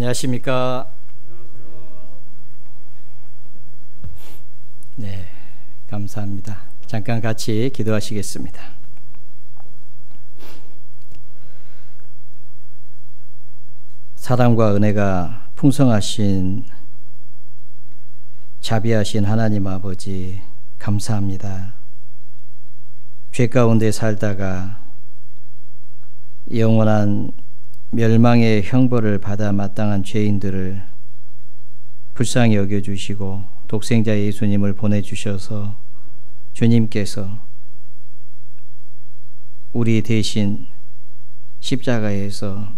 안녕하십니까. 네, 감사합니다. 잠깐 같이 기도하시겠습니다. 사랑과 은혜가 풍성하신 자비하신 하나님 아버지 감사합니다. 죄 가운데 살다가 영원한 멸망의 형벌을 받아 마땅한 죄인들을 불쌍히 여겨주시고 독생자 예수님을 보내주셔서 주님께서 우리 대신 십자가에서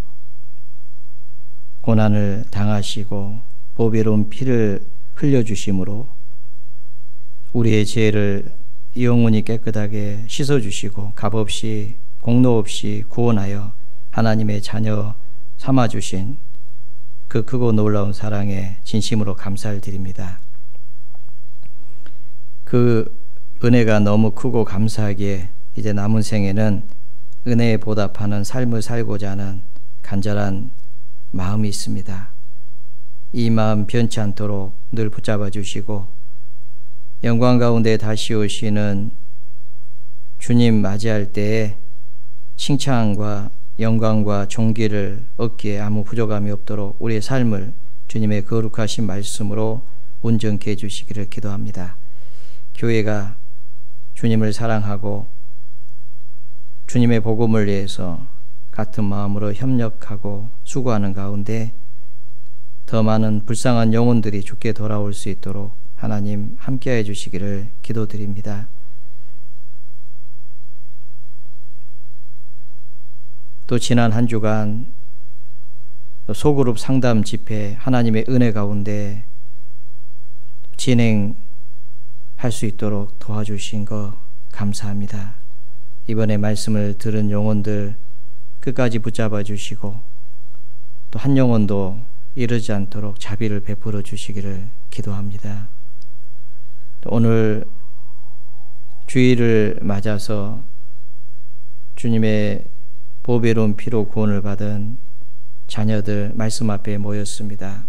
고난을 당하시고 보배로운 피를 흘려주심으로 우리의 죄를 영원히 깨끗하게 씻어주시고 값없이 공로 없이 구원하여 하나님의 자녀 삼아주신 그 크고 놀라운 사랑에 진심으로 감사를 드립니다. 그 은혜가 너무 크고 감사하기에 이제 남은 생에는 은혜에 보답하는 삶을 살고자 하는 간절한 마음이 있습니다. 이 마음 변치 않도록 늘 붙잡아 주시고 영광 가운데 다시 오시는 주님 맞이할 때에 칭찬과 영광과 존귀를 얻기에 아무 부족함이 없도록 우리의 삶을 주님의 거룩하신 말씀으로 온전케 해주시기를 기도합니다. 교회가 주님을 사랑하고 주님의 복음을 위해서 같은 마음으로 협력하고 수고하는 가운데 더 많은 불쌍한 영혼들이 주께 돌아올 수 있도록 하나님 함께해 주시기를 기도드립니다. 또 지난 한 주간 소그룹 상담 집회 하나님의 은혜 가운데 진행할 수 있도록 도와주신 거 감사합니다. 이번에 말씀을 들은 영혼들 끝까지 붙잡아 주시고 또 한 영혼도 이르지 않도록 자비를 베풀어 주시기를 기도합니다. 또 오늘 주일을 맞아서 주님의 보배로운 피로 구원을 받은 자녀들 말씀 앞에 모였습니다.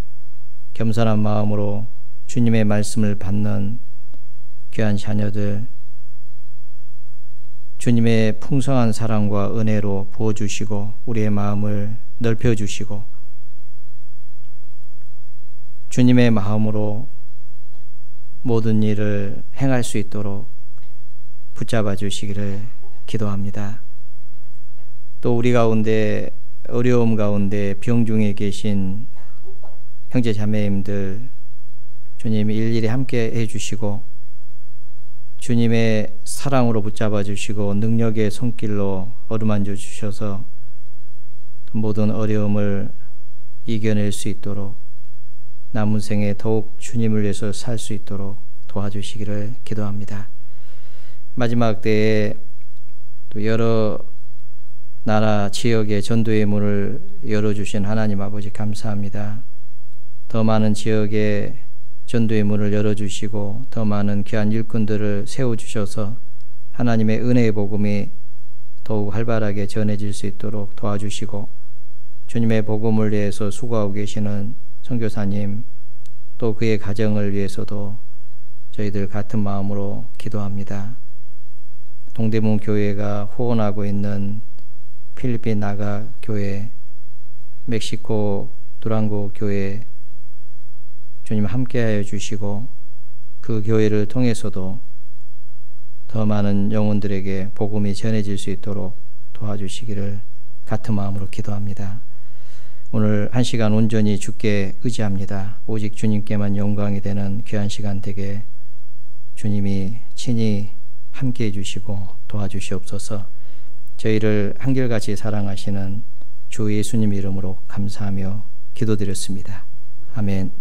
겸손한 마음으로 주님의 말씀을 받는 귀한 자녀들 주님의 풍성한 사랑과 은혜로 부어주시고 우리의 마음을 넓혀주시고 주님의 마음으로 모든 일을 행할 수 있도록 붙잡아 주시기를 기도합니다. 또 우리 가운데 어려움 가운데 병중에 계신 형제 자매님들 주님 일일이 함께 해주시고 주님의 사랑으로 붙잡아 주시고 능력의 손길로 어루만져 주셔서 모든 어려움을 이겨낼 수 있도록 남은 생에 더욱 주님을 위해서 살 수 있도록 도와주시기를 기도합니다. 마지막 때에 또 여러 나라 지역의 전도의 문을 열어주신 하나님 아버지 감사합니다. 더 많은 지역에 전도의 문을 열어주시고 더 많은 귀한 일꾼들을 세워주셔서 하나님의 은혜의 복음이 더욱 활발하게 전해질 수 있도록 도와주시고 주님의 복음을 위해서 수고하고 계시는 선교사님 또 그의 가정을 위해서도 저희들 같은 마음으로 기도합니다. 동대문 교회가 후원하고 있는 필리핀 나가 교회, 멕시코 두랑고 교회 주님 함께하여 주시고 그 교회를 통해서도 더 많은 영혼들에게 복음이 전해질 수 있도록 도와주시기를 같은 마음으로 기도합니다. 오늘 한 시간 온전히 주께 의지합니다. 오직 주님께만 영광이 되는 귀한 시간 되게 주님이 친히 함께해 주시고 도와주시옵소서. 저희를 한결같이 사랑하시는 주 예수님 이름으로 감사하며 기도드렸습니다. 아멘.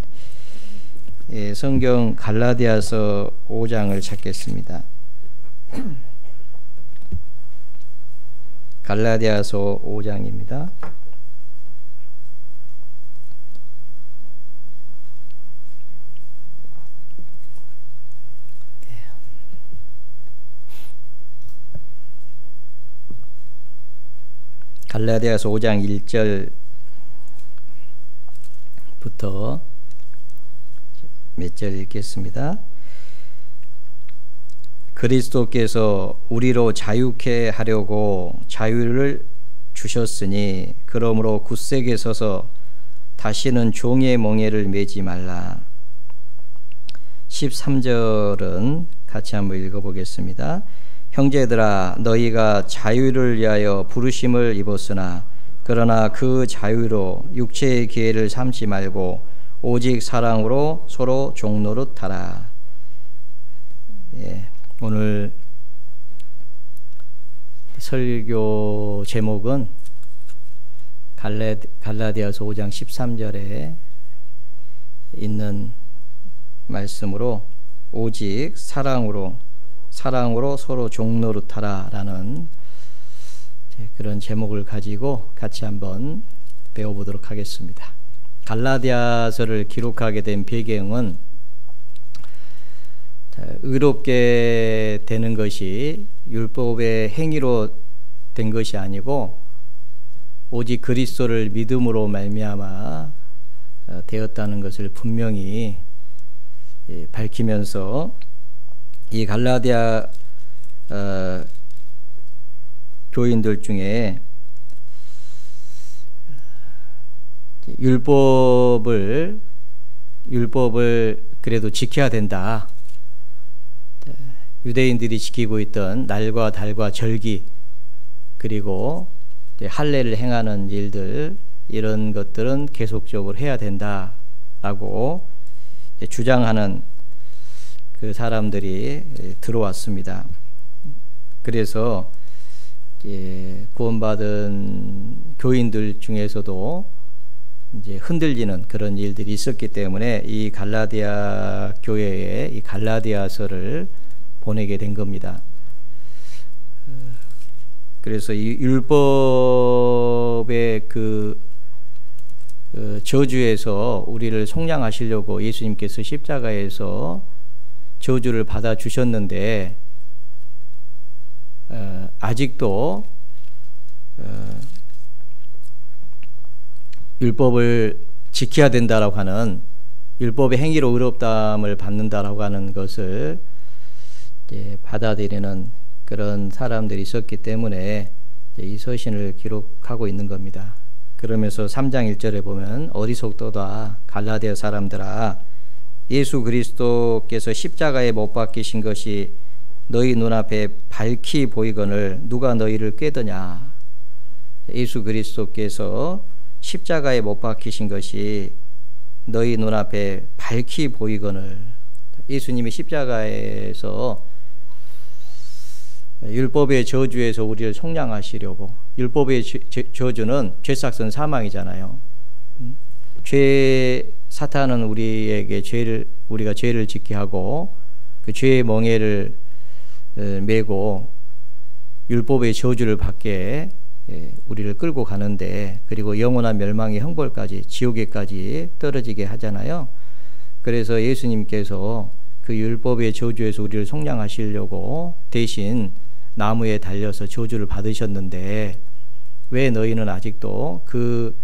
예, 성경 갈라디아서 5장을 찾겠습니다. 갈라디아서 5장입니다. 갈라디아서 5장 1절 부터 몇 절 읽겠습니다. 그리스도께서 우리로 자유케 하려고 자유를 주셨으니 그러므로 굳세게 서서 다시는 종의 멍에를 매지 말라. 13절은 같이 한번 읽어보겠습니다. 형제들아 너희가 자유를 위하여 부르심을 입었으나 그러나 그 자유로 육체의 기회를 삼지 말고 오직 사랑으로 서로 종노릇하라. 오늘 설교 제목은 갈라디아서 5장 13절에 있는 말씀으로 오직 사랑으로 서로 종노릇하라 라는 그런 제목을 가지고 같이 한번 배워보도록 하겠습니다. 갈라디아서를 기록하게 된 배경은 의롭게 되는 것이 율법의 행위로 된 것이 아니고 오직 그리스도를 믿음으로 말미암아 되었다는 것을 분명히 밝히면서 이 갈라디아 교인들 중에 율법을 그래도 지켜야 된다. 유대인들이 지키고 있던 날과 달과 절기 그리고 할례를 행하는 일들 이런 것들은 계속적으로 해야 된다라고 주장하는 그 사람들이 들어왔습니다. 그래서 구원받은 교인들 중에서도 이제 흔들리는 그런 일들이 있었기 때문에 이 갈라디아 교회에 이 갈라디아서를 보내게 된 겁니다. 그래서 이 율법의 그 저주에서 우리를 속량하시려고 예수님께서 십자가에서 저주를 받아 주셨는데 아직도 율법을 지켜야 된다라고 하는 율법의 행위로 의롭다함을 받는다라고 하는 것을 받아들이는 그런 사람들이 있었기 때문에 이 서신을 기록하고 있는 겁니다. 그러면서 3장 1절에 보면 어리석도다 갈라디아 사람들아 예수 그리스도께서 십자가에 못 박히신 것이 너희 눈앞에 밝히 보이거늘 누가 너희를 꾀더냐. 예수 그리스도께서 십자가에 못 박히신 것이 너희 눈앞에 밝히 보이거늘 예수님이 십자가에서 율법의 저주에서 우리를 속량하시려고 율법의 저주는 죄삭선 사망이잖아요. 사탄은 우리에게 우리가 죄를 짓게 하고 그 죄의 멍에를 메고 율법의 저주를 받게 우리를 끌고 가는데 그리고 영원한 멸망의 형벌까지 지옥에까지 떨어지게 하잖아요. 그래서 예수님께서 그 율법의 저주에서 우리를 속량하시려고 대신 나무에 달려서 저주를 받으셨는데 왜 너희는 아직도 그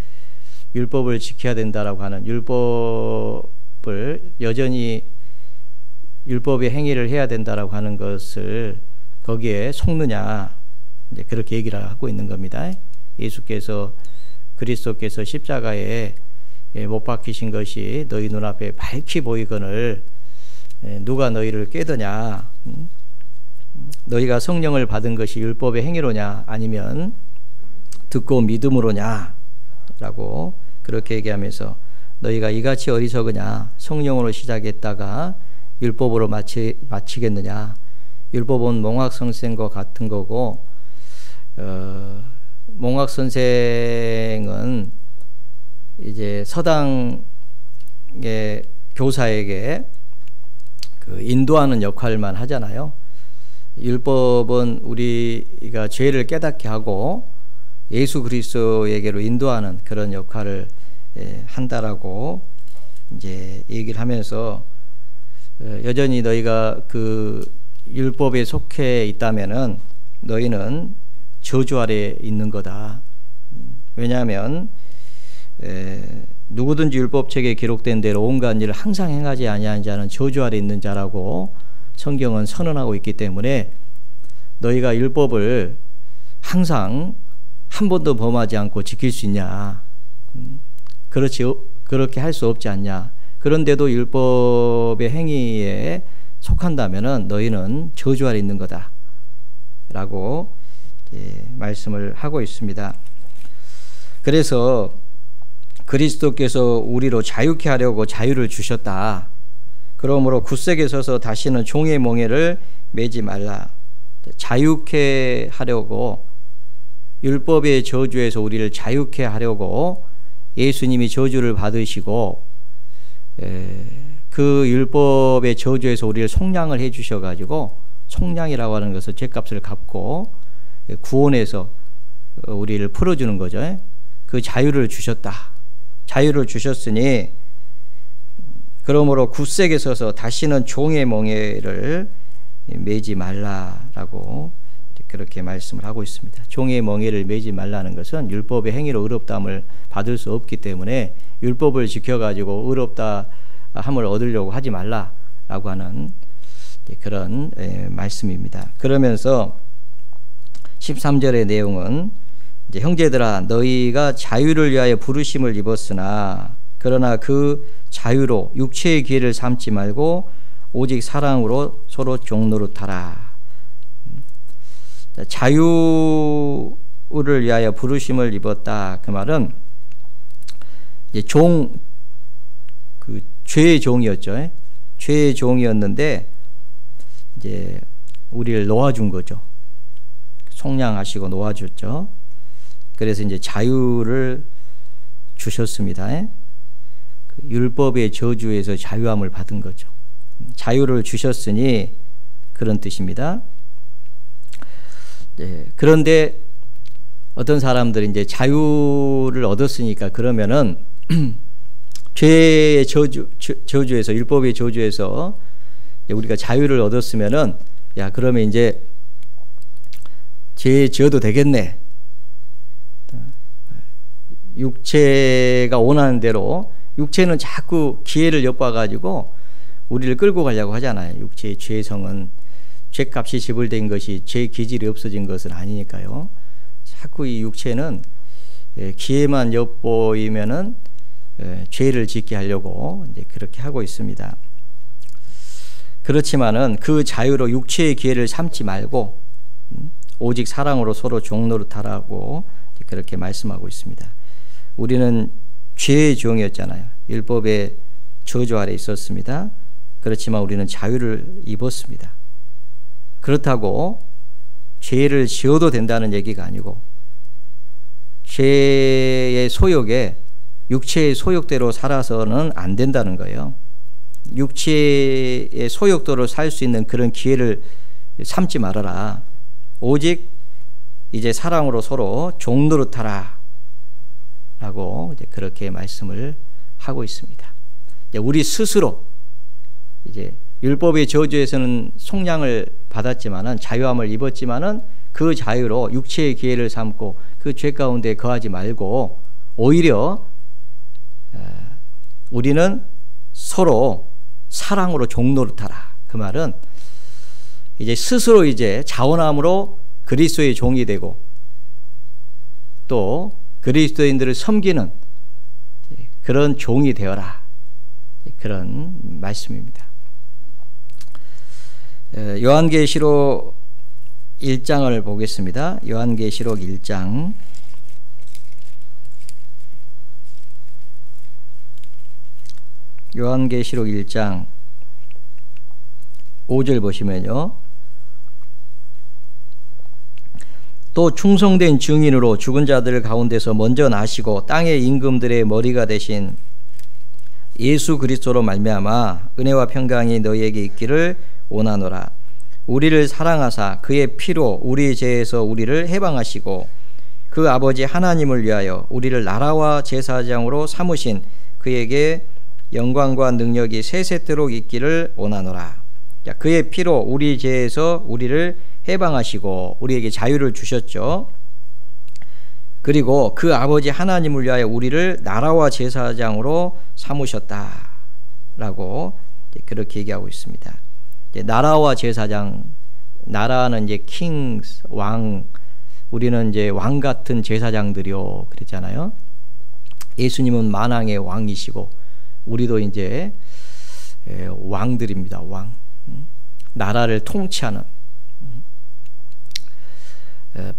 율법을 지켜야 된다라고 하는 율법을 여전히 율법의 행위를 해야 된다라고 하는 것을 거기에 속느냐 이제 그렇게 얘기를 하고 있는 겁니다. 예수께서 그리스도께서 십자가에 못 박히신 것이 너희 눈앞에 밝히 보이거늘 누가 너희를 꾀더냐. 너희가 성령을 받은 것이 율법의 행위로냐 아니면 듣고 믿음으로냐 라고 그렇게 얘기하면서 너희가 이같이 어리석으냐. 성령으로 시작했다가 율법으로 마치겠느냐. 율법은 몽학선생과 같은 거고 몽학선생은 이제 서당의 교사에게 그 인도하는 역할만 하잖아요. 율법은 우리가 죄를 깨닫게 하고 예수 그리스도에게로 인도하는 그런 역할을 한다라고 이제 얘기를 하면서 여전히 너희가 그 율법에 속해 있다면은 너희는 저주 아래 있는 거다. 왜냐하면 누구든지 율법책에 기록된 대로 온갖 일을 항상 행하지 아니한 자는 저주 아래 있는 자라고 성경은 선언하고 있기 때문에 너희가 율법을 항상 한 번도 범하지 않고 지킬 수 있냐? 그렇게 할 수 없지 않냐? 그런데도 율법의 행위에 속한다면은 너희는 저주 아래 있는 거다 라고 말씀을 하고 있습니다. 그래서 그리스도께서 우리로 자유케 하려고 자유를 주셨다. 그러므로 굳세게 서서 다시는 종의 멍에를 매지 말라. 자유케 하려고, 율법의 저주에서 우리를 자유케 하려고 예수님이 저주를 받으시고 그 율법의 저주에서 우리를 속량을 해 주셔가지고, 속량이라고 하는 것은 죄값을 갚고 구원해서 우리를 풀어주는 거죠. 그 자유를 주셨다. 자유를 주셨으니 그러므로 굳세게 서서 다시는 종의 멍에를 매지 말라라고 그렇게 말씀을 하고 있습니다. 종의 멍에를 매지 말라는 것은 율법의 행위로 의롭다함을 받을 수 없기 때문에 율법을 지켜가지고 의롭다함을 얻으려고 하지 말라라고 하는 그런 말씀입니다. 그러면서 13절의 내용은 이제 형제들아 너희가 자유를 위하여 부르심을 입었으나 그러나 그 자유로 육체의 기회를 삼지 말고 오직 사랑으로 서로 종노릇하라. 자유를 위하여 부르심을 입었다. 그 말은 이제 그 죄의 종이었죠. 죄의 종이었는데 이제 우리를 놓아준 거죠. 속량하시고 놓아줬죠. 그래서 이제 자유를 주셨습니다. 그 율법의 저주에서 자유함을 받은 거죠. 자유를 주셨으니 그런 뜻입니다. 그런데 어떤 사람들이 이제 자유를 얻었으니까 그러면은 죄의 저주에서, 율법의 저주에서 우리가 자유를 얻었으면은 야 그러면 이제 죄 지어도 되겠네. 육체가 원하는 대로, 육체는 자꾸 기회를 엿봐가지고 우리를 끌고 가려고 하잖아요. 육체의 죄성은 죄값이 지불된 것이 죄 기질이 없어진 것은 아니니까요. 자꾸 이 육체는 기회만 엿보이면은 죄를 짓게 하려고 이제 그렇게 하고 있습니다. 그렇지만은 그 자유로 육체의 기회를 삼지 말고 오직 사랑으로 서로 종노릇하라고 그렇게 말씀하고 있습니다. 우리는 죄의 종이었잖아요. 율법의 저주 아래 있었습니다. 그렇지만 우리는 자유를 입었습니다. 그렇다고 죄를 지어도 된다는 얘기가 아니고 죄의 소욕에, 육체의 소욕대로 살아서는 안 된다는 거예요. 육체의 소욕대로 살 수 있는 그런 기회를 삼지 말아라. 오직 이제 사랑으로 서로 종노릇하라 라고 이제 그렇게 말씀을 하고 있습니다. 이제 우리 스스로 이제 율법의 저주에서는 속량을 받았지만은, 자유함을 입었지만은 그 자유로 육체의 기회를 삼고 그 죄 가운데 거하지 말고 오히려 우리는 서로 사랑으로 종노릇하라. 그 말은 이제 스스로 이제 자원함으로 그리스도의 종이 되고 또 그리스도인들을 섬기는 그런 종이 되어라. 그런 말씀입니다. 요한계시록 1장을 보겠습니다. 요한계시록 1장. 요한계시록 1장 5절 보시면요. 또 충성된 증인으로 죽은 자들 가운데서 먼저 나시고 땅의 임금들의 머리가 되신 예수 그리스도로 말미암아 은혜와 평강이 너희에게 있기를 원하노라. 우리를 사랑하사 그의 피로 우리 죄에서 우리를 해방하시고 그 아버지 하나님을 위하여 우리를 나라와 제사장으로 삼으신 그에게 영광과 능력이 세세토록 있기를 원하노라. 그의 피로 우리 죄에서 우리를 해방하시고 우리에게 자유를 주셨죠. 그리고 그 아버지 하나님을 위하여 우리를 나라와 제사장으로 삼으셨다라고 그렇게 얘기하고 있습니다. 나라와 제사장, 나라는 이제 킹스, 왕, 우리는 이제 왕 같은 제사장들이요 그랬잖아요. 예수님은 만왕의 왕이시고 우리도 이제 왕들입니다. 왕. 나라를 통치하는.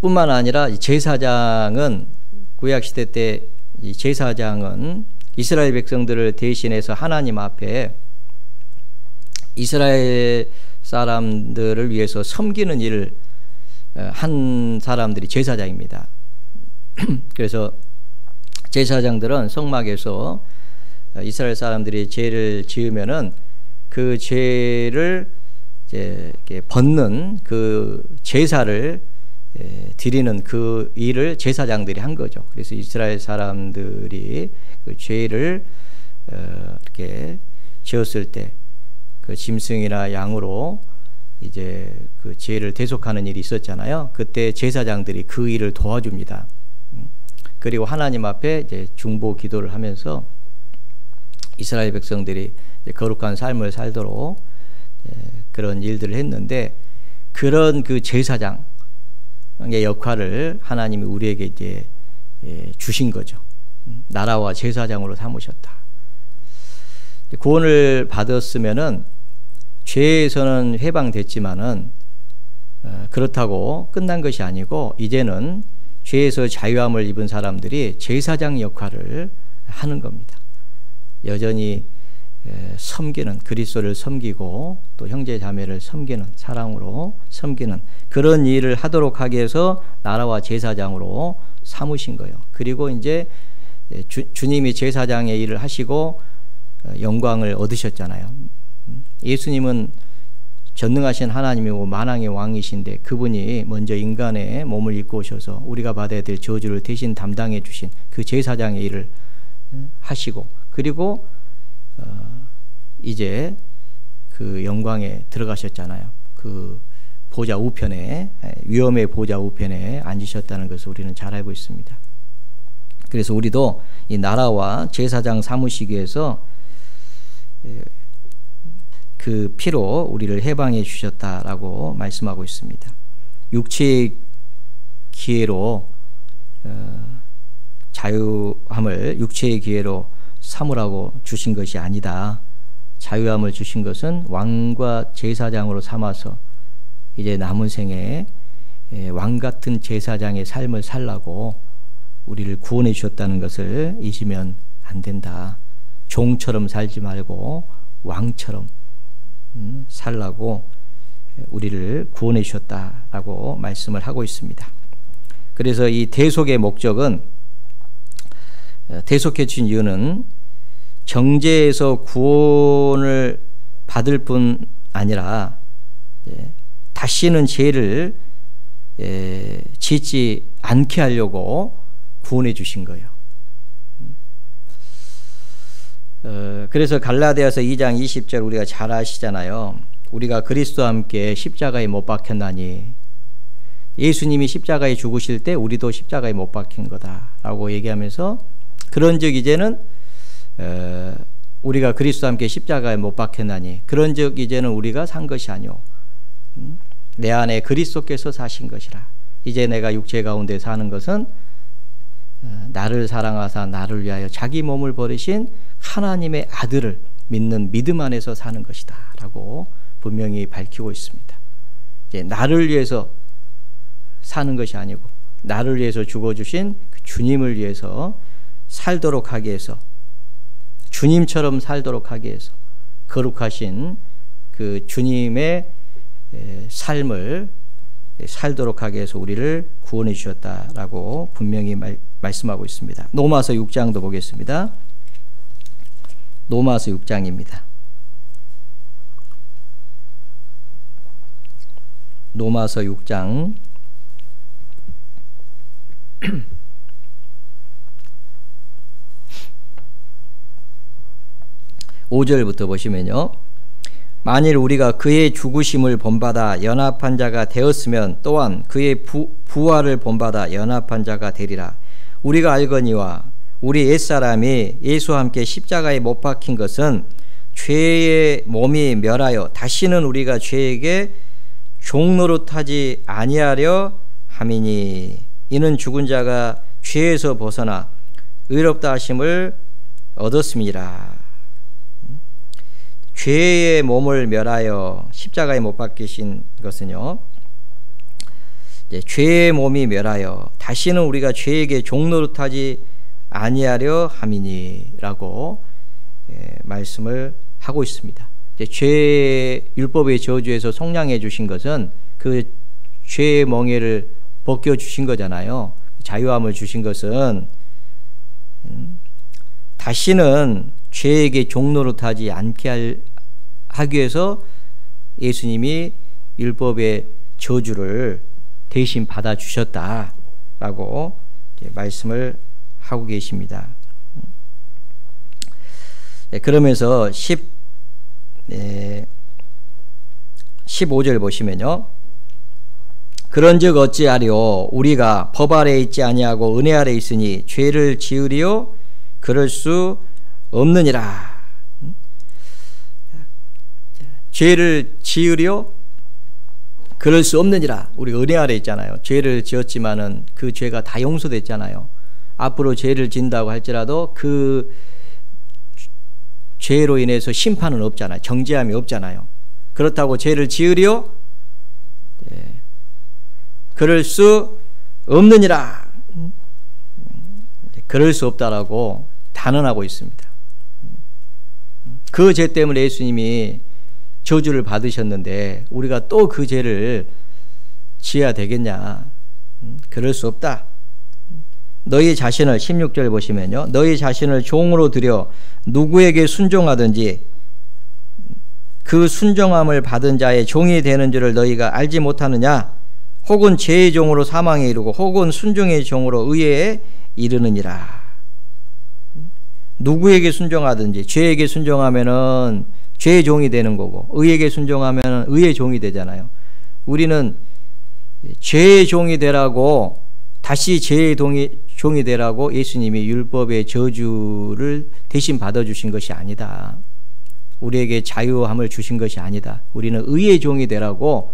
뿐만 아니라 제사장은 구약시대 때 이 제사장은 이스라엘 백성들을 대신해서 하나님 앞에 이스라엘 사람들을 위해서 섬기는 일을 한 사람들이 제사장입니다. 그래서 제사장들은 성막에서 이스라엘 사람들이 죄를 지으면은 그 죄를 이제 이렇게 벗는 그 제사를 드리는 그 일을 제사장들이 한 거죠. 그래서 이스라엘 사람들이 그 죄를 이렇게 지었을 때 그 짐승이나 양으로 이제 그 죄를 대속하는 일이 있었잖아요. 그때 제사장들이 그 일을 도와줍니다. 그리고 하나님 앞에 이제 중보 기도를 하면서 이스라엘 백성들이 거룩한 삶을 살도록 그런 일들을 했는데, 그런 그 제사장의 역할을 하나님이 우리에게 이제 주신 거죠. 나라와 제사장으로 삼으셨다. 구원을 받았으면은 죄에서는 해방됐지만은 그렇다고 끝난 것이 아니고, 이제는 죄에서 자유함을 입은 사람들이 제사장 역할을 하는 겁니다. 여전히 섬기는, 그리스도를 섬기고 또 형제 자매를 섬기는, 사랑으로 섬기는 그런 일을 하도록 하기 위해서 나라와 제사장으로 삼으신 거예요. 그리고 이제 주님이 제사장의 일을 하시고 영광을 얻으셨잖아요. 예수님은 전능하신 하나님이고 만왕의 왕이신데, 그분이 먼저 인간의 몸을 입고 오셔서 우리가 받아야 될 저주를 대신 담당해 주신 그 제사장의 일을 하시고, 그리고 이제 그 영광에 들어가셨잖아요. 그 보좌 우편에, 위엄의 보좌 우편에 앉으셨다는 것을 우리는 잘 알고 있습니다. 그래서 우리도 이 나라와 제사장 삼으시기 위해서 그 피로 우리를 해방해 주셨다라고 말씀하고 있습니다. 육체의 기회로 자유함을 육체의 기회로 삼으라고 주신 것이 아니다. 자유함을 주신 것은 왕과 제사장으로 삼아서 이제 남은 생에 왕 같은 제사장의 삶을 살라고 우리를 구원해 주셨다는 것을 잊으면 안 된다. 종처럼 살지 말고 왕처럼 살라고 우리를 구원해 주셨다라고 말씀을 하고 있습니다. 그래서 이 대속의 목적은, 대속해 주신 이유는 정죄에서 구원을 받을 뿐 아니라 다시는 죄를 짓지 않게 하려고 구원해 주신 거예요. 그래서 갈라디아서 2장 20절 우리가 잘 아시잖아요. 우리가 그리스도와 함께 십자가에 못 박혔나니, 예수님이 십자가에 죽으실 때 우리도 십자가에 못 박힌 거다라고 얘기하면서, 그런즉 이제는 우리가 그리스도와 함께 십자가에 못 박혔나니, 그런즉 이제는 우리가 산 것이 아니오 내 안에 그리스도께서 사신 것이라. 이제 내가 육체 가운데 사는 것은 나를 사랑하사 나를 위하여 자기 몸을 버리신 하나님의 아들을 믿는 믿음 안에서 사는 것이다 라고 분명히 밝히고 있습니다. 이제 나를 위해서 사는 것이 아니고, 나를 위해서 죽어주신 그 주님을 위해서 살도록 하기 위해서, 주님처럼 살도록 하기 위해서, 거룩하신 그 주님의 삶을 살도록 하기 위해서 우리를 구원해 주셨다라고 분명히 말씀하고 있습니다. 로마서 6장도 보겠습니다. 로마서 6장입니다. 로마서 6장 5절부터 보시면요. 만일 우리가 그의 죽으심을 본받아 연합한 자가 되었으면 또한 그의 부활을 본받아 연합한 자가 되리라. 우리가 알거니와 우리 옛사람이 예수와 함께 십자가에 못 박힌 것은 죄의 몸이 멸하여 다시는 우리가 죄에게 종노릇하지 아니하려 함이니 이는 죽은 자가 죄에서 벗어나 의롭다 하심을 얻었음이라. 죄의 몸을 멸하여 십자가에 못 박히신 것은요, 죄의 몸이 멸하여 다시는 우리가 죄에게 종노릇하지 아니하려 함이니라고 말씀을 하고 있습니다. 죄 율법의 저주에서 속량해 주신 것은 그 죄의 멍에를 벗겨 주신 거잖아요. 자유함을 주신 것은 다시는 죄에게 종노릇하지 않게 하기 위해서 예수님이 율법의 저주를 대신 받아 주셨다라고 말씀을 하고 계십니다. 그러면서 15절 보시면요, 그런즉 어찌하리요 우리가 법 아래 있지 아니하고 은혜 아래 있으니 죄를 지으리요 그럴 수 없느니라. 죄를 지으리요 그럴 수 없느니라. 우리 은혜 아래 있잖아요. 죄를 지었지만은 그 죄가 다 용서됐잖아요. 앞으로 죄를 진다고 할지라도 그 죄로 인해서 심판은 없잖아요. 정죄함이 없잖아요. 그렇다고 죄를 지으리요? 그럴 수 없느니라. 그럴 수 없다라고 단언하고 있습니다. 그 죄 때문에 예수님이 저주를 받으셨는데 우리가 또 그 죄를 지어야 되겠냐? 그럴 수 없다. 너희 자신을 16절 보시면요, 너희 자신을 종으로 들여 누구에게 순종하든지 그 순종함을 받은 자의 종이 되는 줄을 너희가 알지 못하느냐? 혹은 죄의 종으로 사망에 이르고 혹은 순종의 종으로 의에 이르느니라. 누구에게 순종하든지, 죄에게 순종하면은 죄의 종이 되는 거고 의에게 순종하면 의의 종이 되잖아요. 우리는 죄의 종이 되라고, 다시 죄의 종이 되라고 예수님이 율법의 저주를 대신 받아주신 것이 아니다. 우리에게 자유함을 주신 것이 아니다. 우리는 의의 종이 되라고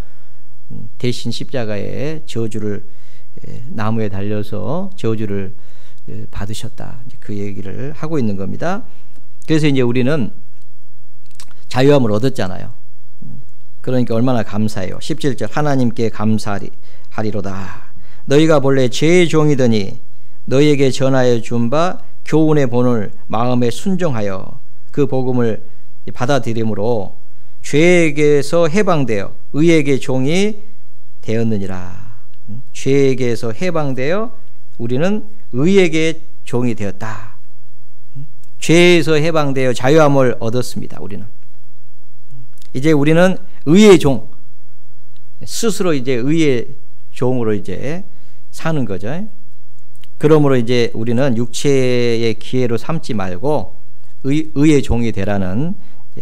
대신 십자가에 저주를, 나무에 달려서 저주를 받으셨다. 그 얘기를 하고 있는 겁니다. 그래서 이제 우리는 자유함을 얻었잖아요. 그러니까 얼마나 감사해요. 17절 하나님께 감사하리로다. 너희가 본래 죄의 종이더니 너희에게 전하여 준 바 교훈의 본을 마음에 순종하여 그 복음을 받아들임으로 죄에게서 해방되어 의에게 종이 되었느니라. 죄에게서 해방되어 우리는 의에게 종이 되었다. 죄에서 해방되어 자유함을 얻었습니다. 우리는 이제 우리는 의의 종, 스스로 이제 의의 종으로 이제 사는 거죠. 그러므로 이제 우리는 육체의 기회로 삼지 말고 의의 종이 되라는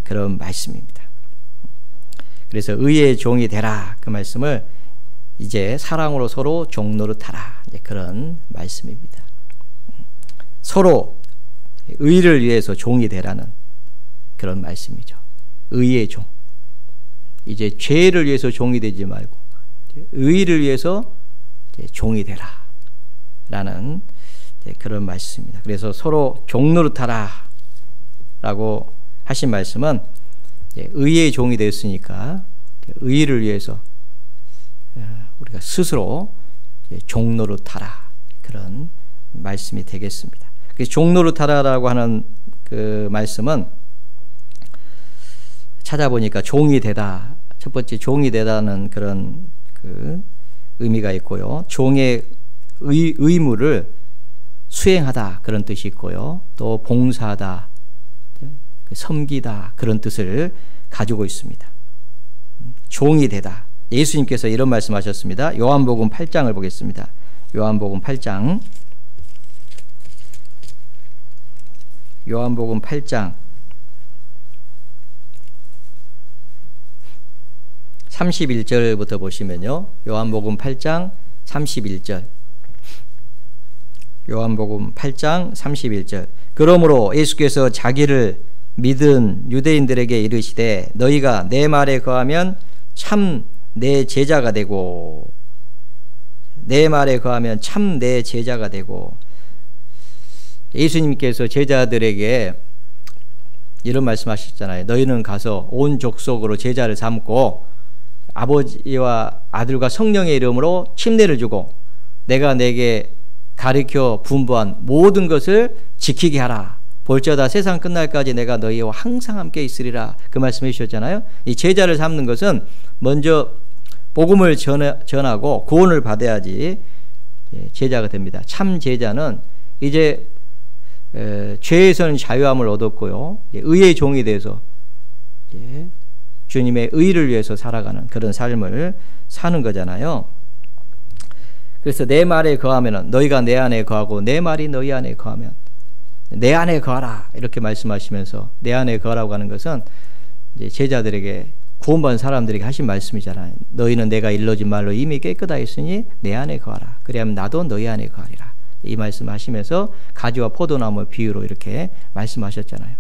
그런 말씀입니다. 그래서 의의 종이 되라, 그 말씀을 이제 사랑으로 서로 종노릇하라, 이제 그런 말씀입니다. 서로 의를 위해서 종이 되라는 그런 말씀이죠. 의의 종. 이제 죄를 위해서 종이 되지 말고 의를 위해서 종이 되라 라는 그런 말씀입니다. 그래서 서로 종노릇하라 라고 하신 말씀은 의의 종이 되었으니까 의를 위해서 우리가 스스로 종노릇하라, 그런 말씀이 되겠습니다. 그래서 종노릇하라라고 하는 그 말씀은 찾아보니까 종이 되다, 첫 번째 종이 되다는 그런 그 의미가 있고요. 종의 의무를 수행하다, 그런 뜻이 있고요. 또 봉사하다, 섬기다, 그런 뜻을 가지고 있습니다. 종이 되다. 예수님께서 이런 말씀하셨습니다. 요한복음 8장을 보겠습니다. 요한복음 8장 31절부터 보시면요. 요한복음 8장 31절. 요한복음 8장 31절. 그러므로 예수께서 자기를 믿은 유대인들에게 이르시되 너희가 내 말에 거하면 참 내 제자가 되고, 내 말에 거하면 참 내 제자가 되고. 예수님께서 제자들에게 이런 말씀하셨잖아요. 너희는 가서 온 족속으로 제자를 삼고 아버지와 아들과 성령의 이름으로 침례를 주고 내가 내게 가르쳐 분부한 모든 것을 지키게 하라. 볼지어다 세상 끝날까지 내가 너희와 항상 함께 있으리라. 그 말씀해 주셨잖아요. 이 제자를 삼는 것은 먼저 복음을 전하고 구원을 받아야지 제자가 됩니다. 참 제자는 이제 죄에서는 자유함을 얻었고요, 의의 종이 돼서 주님의 의를 위해서 살아가는 그런 삶을 사는 거잖아요. 그래서 내 말에 거하면 너희가 내 안에 거하고 내 말이 너희 안에 거하면, 내 안에 거하라 이렇게 말씀하시면서 내 안에 거하라고 하는 것은 이제 제자들에게, 구원받은 사람들에게 하신 말씀이잖아요. 너희는 내가 일러진 말로 이미 깨끗하였으니 내 안에 거하라. 그래야면 나도 너희 안에 거하리라. 이 말씀하시면서 가지와 포도나무 비유로 이렇게 말씀하셨잖아요.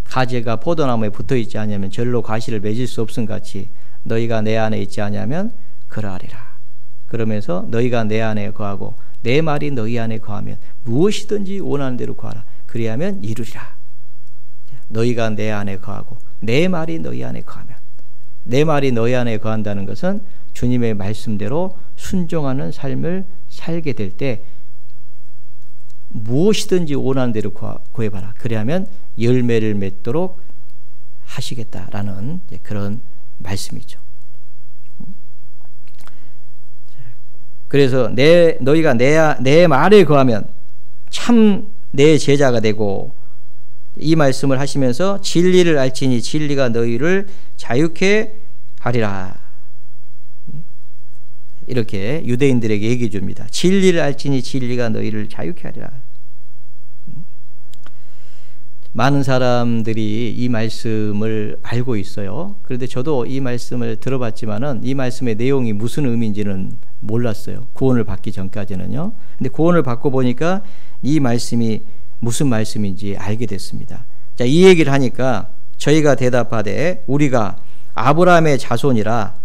가지가 포도나무에 붙어 있지 않으면 절로 가시를 맺을 수 없음 같이 너희가 내 안에 있지 않으면 그러하리라. 그러면서 너희가 내 안에 거하고 내 말이 너희 안에 거하면 무엇이든지 원하는 대로 구하라. 그리하면 이루리라. 너희가 내 안에 거하고 내 말이 너희 안에 거하면, 내 말이 너희 안에 거한다는 것은 주님의 말씀대로 순종하는 삶을 살게 될 때 무엇이든지 원하는 대로 구해봐라. 그리하면 열매를 맺도록 하시겠다라는 그런 말씀이죠. 그래서 너희가 내 말에 거하면 참 내 제자가 되고, 이 말씀을 하시면서 진리를 알지니 진리가 너희를 자유케 하리라. 이렇게 유대인들에게 얘기해 줍니다. 진리를 알지니 진리가 너희를 자유케 하리라. 많은 사람들이 이 말씀을 알고 있어요. 그런데 저도 이 말씀을 들어봤지만은 이 말씀의 내용이 무슨 의미인지는 몰랐어요. 구원을 받기 전까지는요. 근데 구원을 받고 보니까 이 말씀이 무슨 말씀인지 알게 됐습니다. 자, 이 얘기를 하니까 저희가 대답하되 우리가 아브라함의 자손이라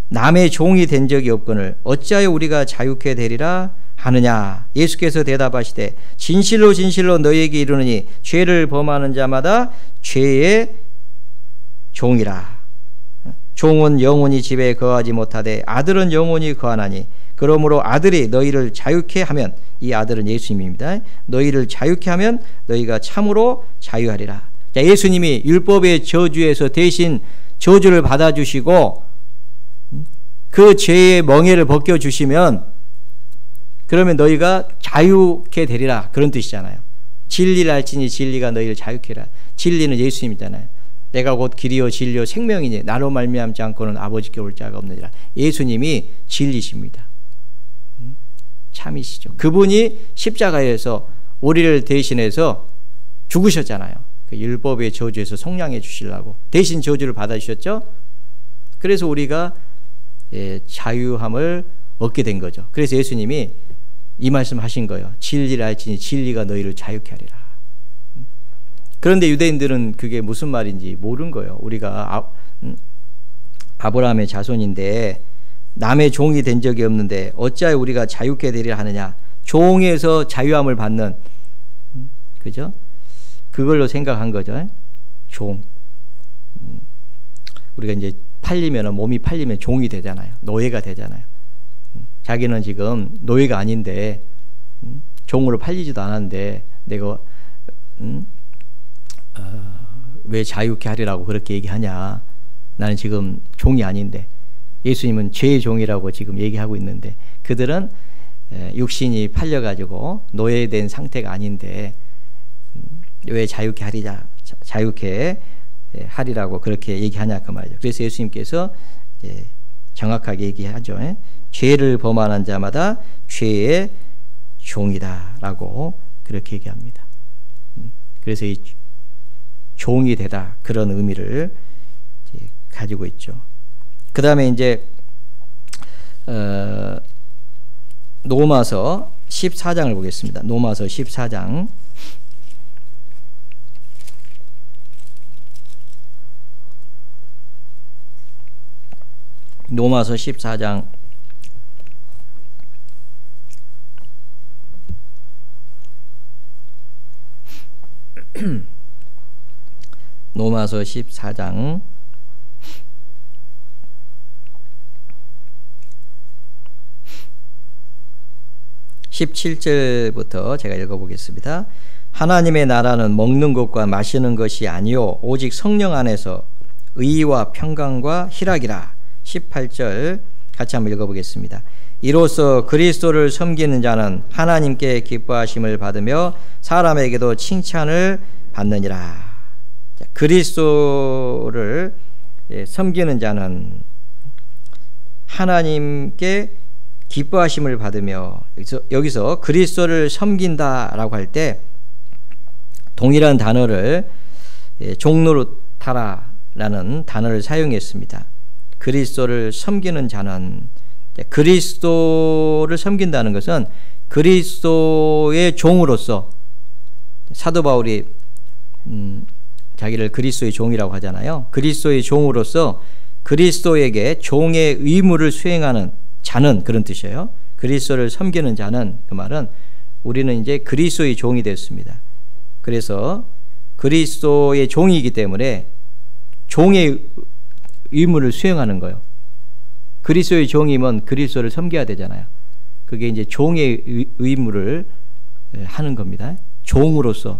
남의 종이 된 적이 없거늘 어찌하여 우리가 자유케 되리라 하느냐. 예수께서 대답하시되 진실로 진실로 너희에게 이르노니 죄를 범하는 자마다 죄의 종이라. 종은 영원히 집에 거하지 못하되 아들은 영원히 거하나니 그러므로 아들이 너희를 자유케 하면, 이 아들은 예수님입니다. 너희를 자유케 하면 너희가 참으로 자유하리라. 자, 예수님이 율법의 저주에서 대신 저주를 받아주시고 그 죄의 멍에를 벗겨주시면 그러면 너희가 자유케 되리라, 그런 뜻이잖아요. 진리를 알지니 진리가 너희를 자유케 하리라. 진리는 예수님이잖아요. 내가 곧 길이요 진리요 생명이니 나로 말미암지 않고는 아버지께 올 자가 없느니라. 예수님이 진리십니다. 참이시죠. 그분이 십자가에서 우리를 대신해서 죽으셨잖아요. 그 율법의 저주에서 속량해 주시려고 대신 저주를 받아주셨죠. 그래서 우리가 자유함을 얻게 된 거죠. 그래서 예수님이 이 말씀 하신 거예요. 진리를 알지니 진리가 너희를 자유케 하리라. 그런데 유대인들은 그게 무슨 말인지 모르는 거예요. 우리가 아브라함의 자손인데 남의 종이 된 적이 없는데 어찌하여 우리가 자유케 되리라 하느냐. 종에서 자유함을 받는, 그죠? 그걸로 생각한 거죠. 종. 우리가 이제 몸이 팔리면 종이 되잖아요. 노예가 되잖아요. 자기는 지금 노예가 아닌데 종으로 팔리지도 않았는데 내가 왜 자유케 하리라고 그렇게 얘기하냐. 나는 지금 종이 아닌데. 예수님은 죄의 종이라고 지금 얘기하고 있는데 그들은 육신이 팔려가지고 노예된 상태가 아닌데 왜 자유케 하리라고 그렇게 얘기하냐 그 말이죠. 그래서 예수님께서 정확하게 얘기하죠. 죄를 범하는 자마다 죄의 종이다라고 그렇게 얘기합니다. 그래서 이 종이 되다, 그런 의미를 가지고 있죠. 그 다음에 이제 로마서 14장을 보겠습니다. 로마서 14장. 로마서 14장 17절부터 제가 읽어보겠습니다. 하나님의 나라는 먹는 것과 마시는 것이 아니요 오직 성령 안에서 의와 평강과 희락이라. 18절 같이 한번 읽어보겠습니다. 이로써 그리스도를 섬기는 자는 하나님께 기뻐하심을 받으며 사람에게도 칭찬을 받느니라. 그리스도를 섬기는 자는 하나님께 기뻐하심을 받으며, 여기서 그리스도를 섬긴다라고 할 때 동일한 단어를 종노릇하라라는 단어를 사용했습니다. 그리스도를 섬기는 자는, 그리스도를 섬긴다는 것은 그리스도의 종으로서, 사도 바울이 자기를 그리스도의 종이라고 하잖아요. 그리스도의 종으로서 그리스도에게 종의 의무를 수행하는 자는, 그런 뜻이에요. 그리스도를 섬기는 자는, 그 말은 우리는 이제 그리스도의 종이 됐습니다. 그래서 그리스도의 종이기 때문에 종의 의무를 수행하는 거예요. 그리스도의 종이면 그리스도를 섬겨야 되잖아요. 그게 이제 종의 의무를 하는 겁니다. 종으로서.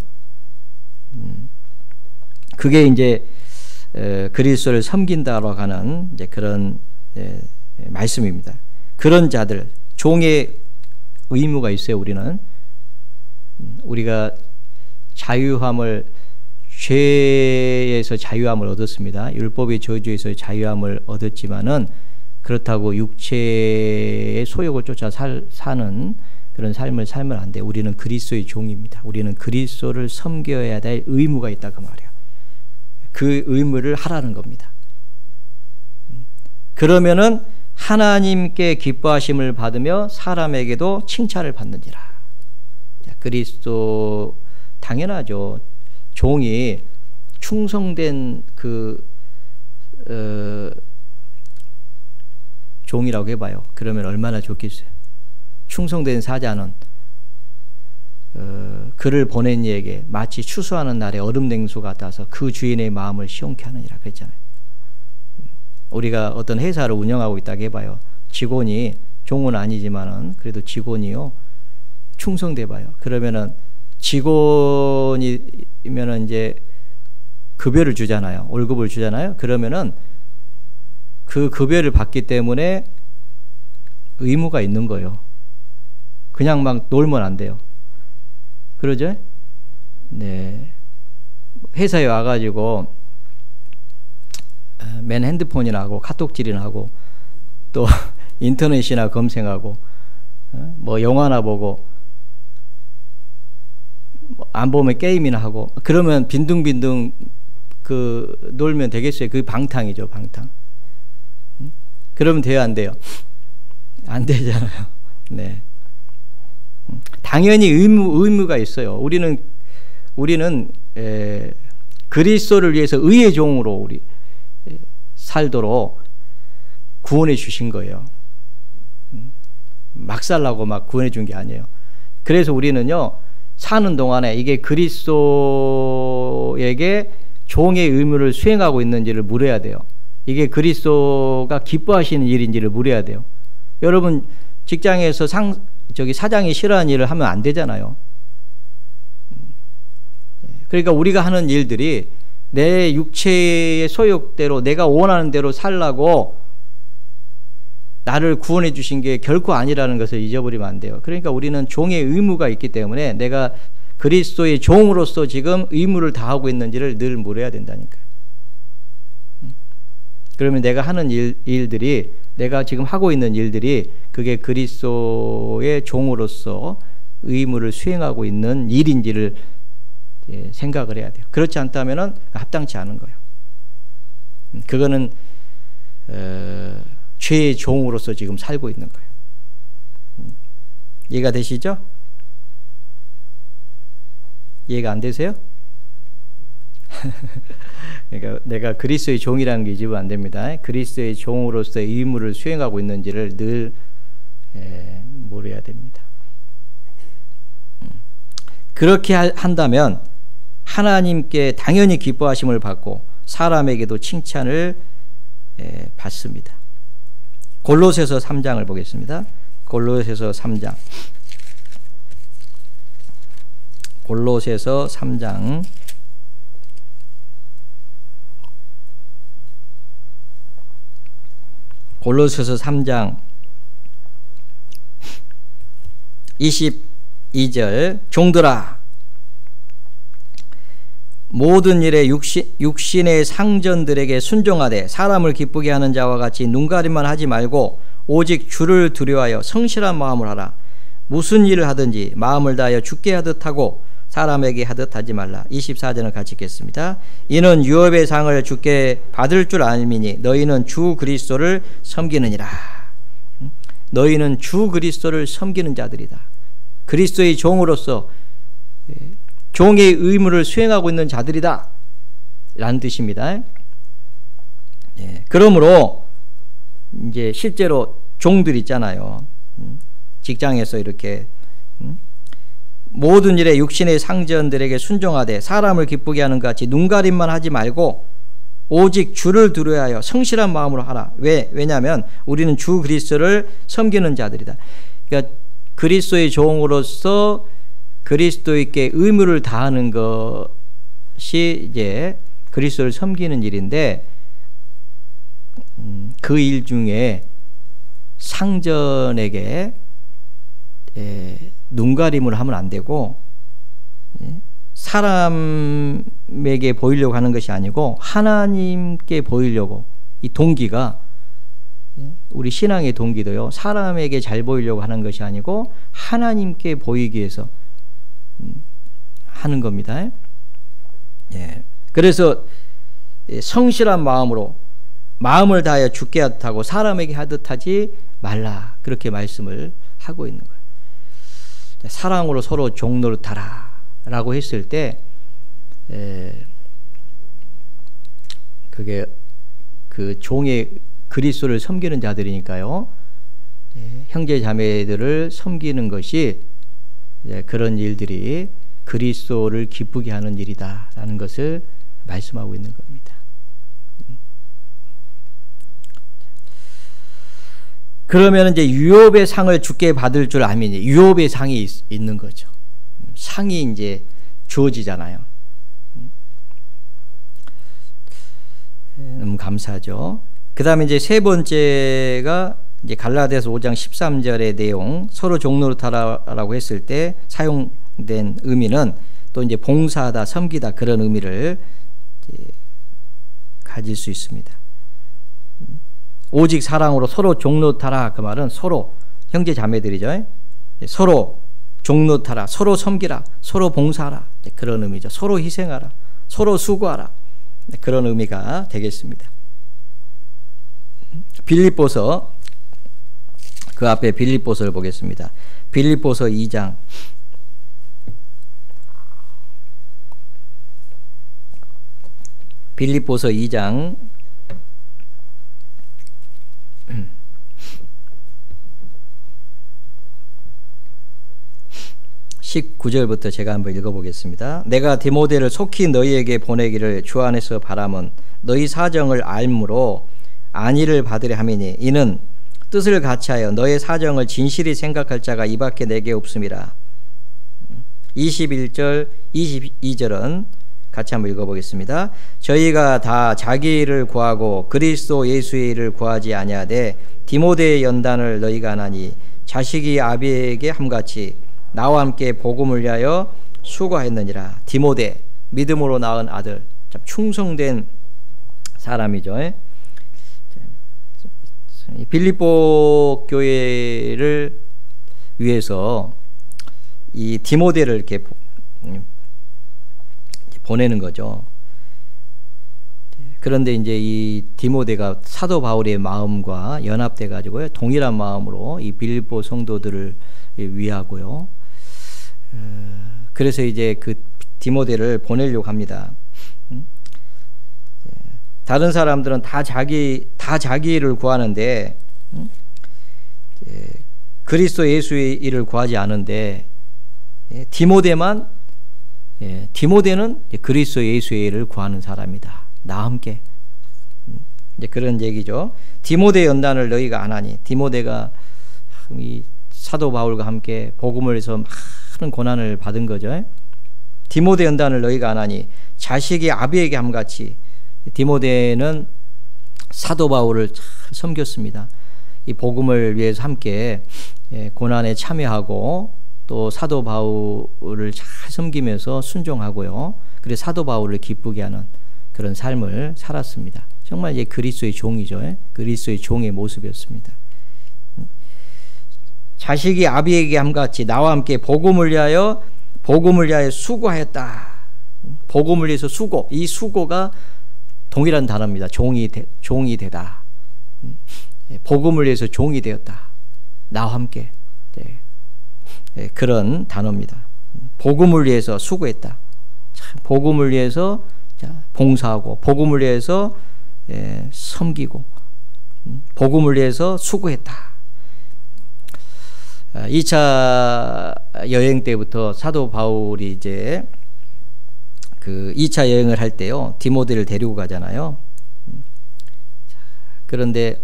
그게 이제 그리스도를 섬긴다라고 하는 이제 그런 말씀입니다. 그런 자들, 종의 의무가 있어요. 우리가 자유함을, 죄에서 자유함을 얻었습니다. 율법의 저주에서 자유함을 얻었지만은 그렇다고 육체의 소욕을 쫓아 사는 그런 삶을 살면 안 돼요. 우리는 그리스도의 종입니다. 우리는 그리스도를 섬겨야 될 의무가 있다, 그 말이에요. 그 의무를 하라는 겁니다. 그러면은 하나님께 기뻐하심을 받으며 사람에게도 칭찬을 받느니라. 그리스도, 당연하죠. 종이 충성된 종이라고 해봐요. 그러면 얼마나 좋겠어요. 충성된 사자는 그를 보낸 이에게 마치 추수하는 날에 얼음 냉수 같아서 그 주인의 마음을 시원케 하느니라 그랬잖아요. 우리가 어떤 회사를 운영하고 있다고 해봐요. 직원이, 종은 아니지만은 그래도 직원이요, 충성돼 봐요. 그러면은 직원이면은 이제 급여를 주잖아요. 월급을 주잖아요. 그러면은 그 급여를 받기 때문에 의무가 있는 거예요. 그냥 막 놀면 안 돼요. 그러죠? 네. 회사에 와가지고 맨 핸드폰이나 하고 카톡질이나 하고 또 인터넷이나 검색하고 뭐 영화나 보고 안 보면 게임이나 하고 그러면 빈둥빈둥 놀면 되겠어요? 그게 방탕이죠, 방탕. 그러면 돼요, 안 돼요? 안 되잖아요. 네. 당연히 의무가 있어요. 우리는 그리스도를 위해서 의의 종으로 우리 살도록 구원해 주신 거예요. 막 살라고 막 구원해 준 게 아니에요. 그래서 우리는요, 사는 동안에 이게 그리스도에게 종의 의무를 수행하고 있는지를 물어야 돼요. 이게 그리스도가 기뻐하시는 일인지를 물어야 돼요. 여러분 직장에서 사장이 싫어하는 일을 하면 안 되잖아요. 그러니까 우리가 하는 일들이 내 육체의 소욕대로 내가 원하는 대로 살라고 나를 구원해 주신 게 결코 아니라는 것을 잊어버리면 안 돼요. 그러니까 우리는 종의 의무가 있기 때문에 내가 그리스도의 종으로서 지금 의무를 다하고 있는지를 늘 물어야 된다니까요. 그러면 내가 하는 일들이, 내가 지금 하고 있는 일들이 그게 그리스도의 종으로서 의무를 수행하고 있는 일인지를 생각을 해야 돼요. 그렇지 않다면 합당치 않은 거예요. 그거는 죄의 종으로서 지금 살고 있는 거예요. 이해가 되시죠? 이해가 안 되세요? 그러니까 내가 그리스도의 종이라는 게 잊으면 안 됩니다. 그리스도의 종으로서의 의무를 수행하고 있는지를 늘 모르야 됩니다. 그렇게 한다면 하나님께 당연히 기뻐하심을 받고 사람에게도 칭찬을 받습니다. 골로새서 3장을 보겠습니다. 골로새서 3장. 골로새서 3장. 골로새서 3장 22절. 종들아, 모든 일에 육신의 상전들에게 순종하되 사람을 기쁘게 하는 자와 같이 눈가림만 하지 말고 오직 주를 두려워하여 성실한 마음을 하라. 무슨 일을 하든지 마음을 다하여 주께 하듯 하고 사람에게 하듯 하지 말라. 24절을 같이 읽겠습니다. 이는 유업의 상을 주께 받을 줄 알미니 너희는 주 그리스도를 섬기느니라. 너희는 주 그리스도를 섬기는 자들이다. 그리스도의 종으로서 종의 의무를 수행하고 있는 자들이다 라는 뜻입니다. 그러므로 이제 실제로 종들 있잖아요. 직장에서 이렇게 모든 일에 육신의 상전들에게 순종하되 사람을 기쁘게 하는 것 같이 눈가림만 하지 말고 오직 주를 두려워하여 성실한 마음으로 하라. 왜냐하면 우리는 주 그리스도를 섬기는 자들이다. 그러니까 그리스도의 종으로서 그리스도에게 의무를 다하는 것이 이제 그리스도를 섬기는 일인데, 그 일 중에 상전에게 눈가림을 하면 안 되고 사람에게 보이려고 하는 것이 아니고 하나님께 보이려고, 이 동기가 우리 신앙의 동기도요, 사람에게 잘 보이려고 하는 것이 아니고 하나님께 보이기 위해서 하는 겁니다. 그래서 성실한 마음으로 마음을 다하여 주께 하듯 하고 사람에게 하듯 하지 말라, 그렇게 말씀을 하고 있는 거예요. 사랑으로 서로 종노릇하라 라고 했을 때 그게 그 종의 그리스도를 섬기는 자들이니까요, 형제 자매들을 섬기는 것이 그런 일들이 그리스도를 기쁘게 하는 일이다 라는 것을 말씀하고 있는 겁니다. 그러면 이제 유업의 상을 주께 받을 줄 알미니, 유업의 상이 있는 거죠. 상이 이제 주어지잖아요. 너무 감사하죠. 그 다음에 이제 세 번째가 이제 갈라디아서 5장 13절의 내용, 서로 종노릇하라고 했을 때 사용된 의미는 또 이제 봉사하다, 섬기다, 그런 의미를 가질 수 있습니다. 오직 사랑으로 서로 종노릇하라, 그 말은 서로 형제 자매들이죠. 서로 종노릇하라, 서로 섬기라, 서로 봉사하라, 그런 의미죠. 서로 희생하라, 서로 수고하라, 그런 의미가 되겠습니다. 빌립보서, 그 앞에 빌립보서를 보겠습니다. 빌립보서 2장 빌립보서 2장 19절부터 제가 한번 읽어보겠습니다. 내가 디모데를 속히 너희에게 보내기를 주 안에서 바람은 너희 사정을 알므로 안위를 받으려 함이니 이는 뜻을 같이하여 너의 사정을 진실히 생각할 자가 이밖에 내게 없음이라. 21절 22절은 같이 한번 읽어보겠습니다. 저희가 다 자기 일을 구하고 그리스도 예수의 일을 구하지 아니하되 디모데의 연단을 너희가 하나니 자식이 아비에게 함같이 나와 함께 복음을 위하여 수고했느니라. 디모데, 믿음으로 낳은 아들, 참 충성된 사람이죠. 빌립보 교회를 위해서 이 디모데를 이렇게 보내는 거죠. 그런데 이제 이 디모데가 사도 바울의 마음과 연합돼 가지고요, 동일한 마음으로 이 빌립보 성도들을 위하고요. 그래서 이제 그 디모데를 보내려고 합니다. 다른 사람들은 다 자기 일을 구하는데 그리스도 예수의 일을 구하지 않은데 디모데는 그리스도 예수의 일을 구하는 사람이다. 나와 함께. 이제 그런 얘기죠. 디모데 연단을 너희가 안 하니. 디모데가 이 사도 바울과 함께 복음을 해서 많은 고난을 받은 거죠. 디모데 연단을 너희가 안 하니 자식이 아비에게 함같이. 디모데는 사도 바울을 잘 섬겼습니다. 이 복음을 위해서 함께 고난에 참여하고 또 사도 바울을 잘 섬기면서 순종하고요. 그래서 사도 바울을 기쁘게 하는 그런 삶을 살았습니다. 정말 이제 그리스도의 종이죠. 그리스도의 종의 모습이었습니다. 자식이 아비에게 함같이 나와 함께 복음을 위하여 수고하였다. 복음을 위해서 수고. 이 수고가 동일한 단어입니다. 종이 되다. 복음을 위해서 종이 되었다. 나와 함께. 그런 단어입니다. 복음을 위해서 수고했다. 복음을 위해서 봉사하고, 복음을 위해서 섬기고, 복음을 위해서 수고했다. 2차 여행 때부터 사도 바울이 이제 그 2차 여행을 할 때요, 디모데를 데리고 가잖아요. 그런데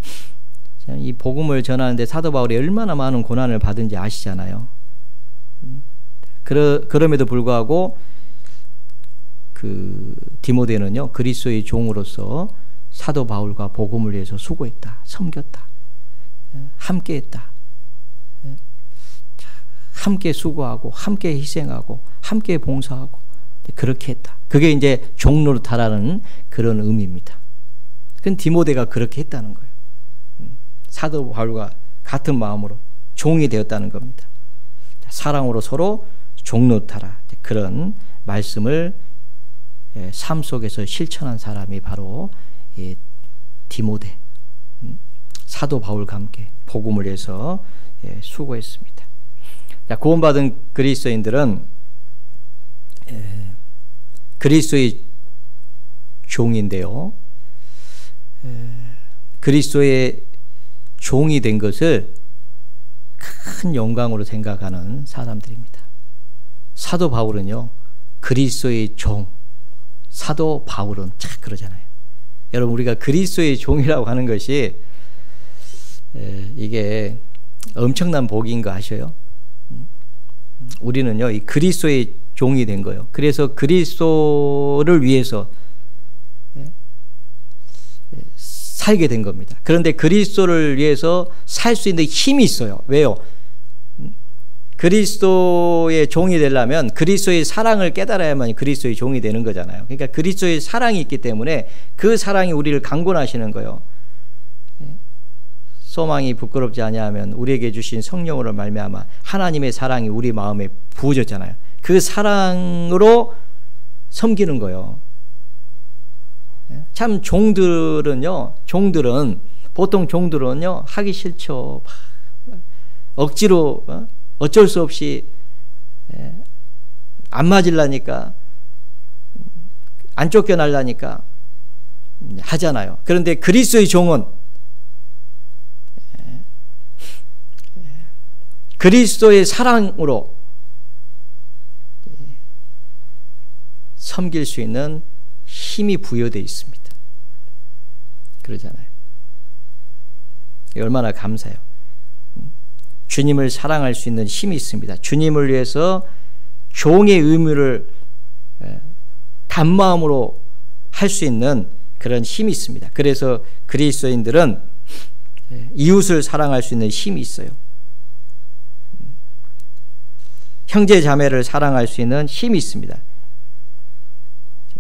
이 복음을 전하는데 사도 바울이 얼마나 많은 고난을 받은지 아시잖아요. 그럼에도 불구하고 그 디모데는요, 그리스도의 종으로서 사도 바울과 복음을 위해서 수고했다, 섬겼다, 함께했다. 함께 수고하고, 함께 희생하고, 함께 봉사하고, 그렇게 했다. 그게 이제 종노릇하라는 그런 의미입니다. 그건 디모데가 그렇게 했다는 거예요. 사도 바울과 같은 마음으로 종이 되었다는 겁니다. 사랑으로 서로 종노릇하라. 그런 말씀을 삶 속에서 실천한 사람이 바로 디모데, 사도 바울과 함께 복음을 위해서 수고했습니다. 자, 구원받은 그리스도인들은 그리스도의 종인데요, 그리스도의 종이 된 것을 큰 영광으로 생각하는 사람들입니다. 사도 바울은요, 그리스도의 종, 사도 바울은 참 그러잖아요. 여러분, 우리가 그리스도의 종이라고 하는 것이 이게 엄청난 복인 거 아셔요? 우리는요, 이 그리스도의 종이 된 거예요. 그래서 그리스도를 위해서 살게 된 겁니다. 그런데 그리스도를 위해서 살 수 있는 힘이 있어요. 왜요? 그리스도의 종이 되려면 그리스도의 사랑을 깨달아야만 그리스도의 종이 되는 거잖아요. 그러니까 그리스도의 사랑이 있기 때문에 그 사랑이 우리를 강권하시는 거예요. 소망이 부끄럽지 아니하면 우리에게 주신 성령으로 말미암아 하나님의 사랑이 우리 마음에 부어졌잖아요. 그 사랑으로 섬기는 거예요. 참 보통 종들은요, 하기 싫죠. 억지로 어쩔 수 없이 안 맞으려니까, 안 쫓겨나려니까 하잖아요. 그런데 그리스도의 종은 그리스도의 사랑으로 섬길 수 있는 힘이 부여되어 있습니다. 그러잖아요. 얼마나 감사해요. 주님을 사랑할 수 있는 힘이 있습니다. 주님을 위해서 종의 의무를 단마음으로 할 수 있는 그런 힘이 있습니다. 그래서 그리스도인들은 이웃을 사랑할 수 있는 힘이 있어요. 형제 자매를 사랑할 수 있는 힘이 있습니다.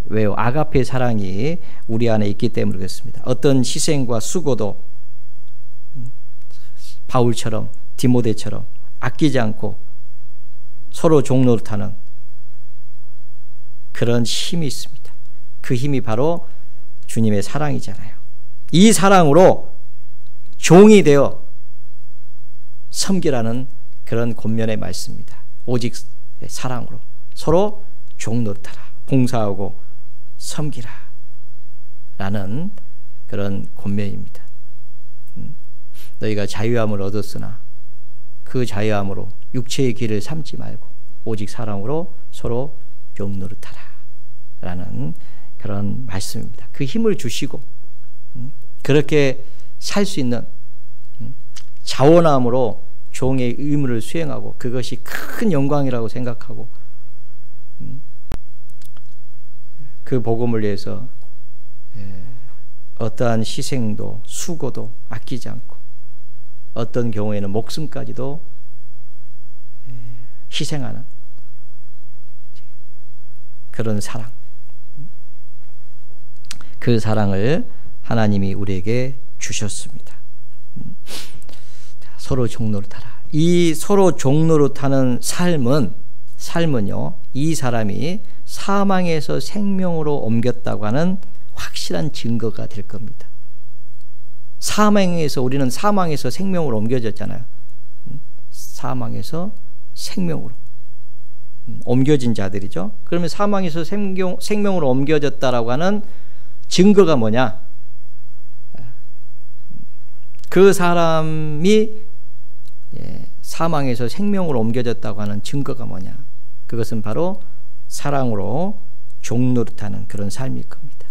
왜요? 아가페 사랑이 우리 안에 있기 때문에 그렇습니다. 어떤 희생과 수고도 바울처럼, 디모데처럼 아끼지 않고 서로 종노릇하는 그런 힘이 있습니다. 그 힘이 바로 주님의 사랑이잖아요. 이 사랑으로 종이 되어 섬기라는 그런 권면의 말씀입니다. 오직 사랑으로 서로 종노릇하라, 봉사하고 섬기라 라는 그런 권면입니다. 너희가 자유함을 얻었으나 그 자유함으로 육체의 길을 삼지 말고 오직 사랑으로 서로 종노릇하라 라는 그런 말씀입니다. 그 힘을 주시고 그렇게 살 수 있는 자원함으로 종의 의무를 수행하고 그것이 큰 영광이라고 생각하고 그 복음을 위해서 어떠한 희생도 수고도 아끼지 않고 어떤 경우에는 목숨까지도 희생하는 그런 사랑, 그 사랑을 하나님이 우리에게 주셨습니다. 서로 종노릇하라. 이 서로 종노릇하는 삶은요, 이 사람이 사망에서 생명으로 옮겼다고 하는 확실한 증거가 될 겁니다. 우리는 사망에서 생명으로 옮겨졌잖아요. 사망에서 생명으로 옮겨진 자들이죠. 그러면 사망에서 생명으로 옮겨졌다라고 하는 증거가 뭐냐? 그 사람이 사망에서 생명으로 옮겨졌다고 하는 증거가 뭐냐? 그것은 바로 사랑으로 종노릇하는 그런 삶일 겁니다.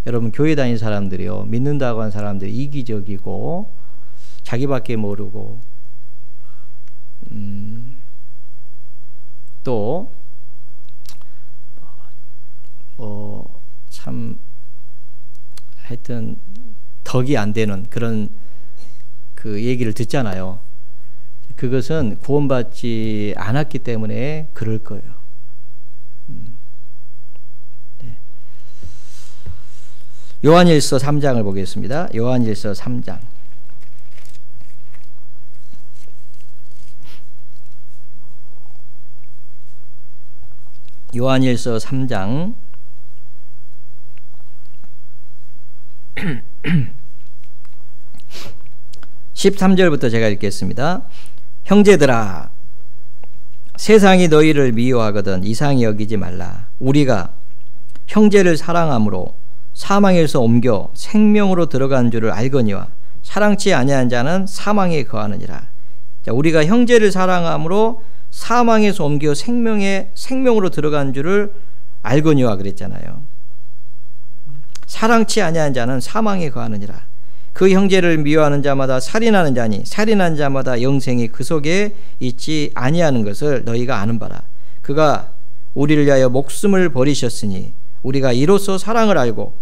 여러분, 교회 다니는 사람들이요, 믿는다고 하는 사람들이 이기적이고 자기밖에 모르고 또 참 하여튼 덕이 안 되는 그런 그 얘기를 듣잖아요. 그것은 구원받지 않았기 때문에 그럴 거예요. 네. 요한일서 3장을 보겠습니다. 요한일서 3장. 요한일서 3장 13절부터 제가 읽겠습니다. 형제들아, 세상이 너희를 미워하거든 이상히 여기지 말라. 우리가 형제를 사랑함으로 사망에서 옮겨 생명으로 들어간 줄을 알거니와 사랑치 아니한 자는 사망에 거하느니라. 자, 우리가 형제를 사랑함으로 사망에서 옮겨 생명으로 들어간 줄을 알거니와 그랬잖아요. 사랑치 아니한 자는 사망에 거하느니라. 그 형제를 미워하는 자마다 살인하는 자니 살인한 자마다 영생이 그 속에 있지 아니하는 것을 너희가 아는 바라. 그가 우리를 위하여 목숨을 버리셨으니 우리가 이로써 사랑을 알고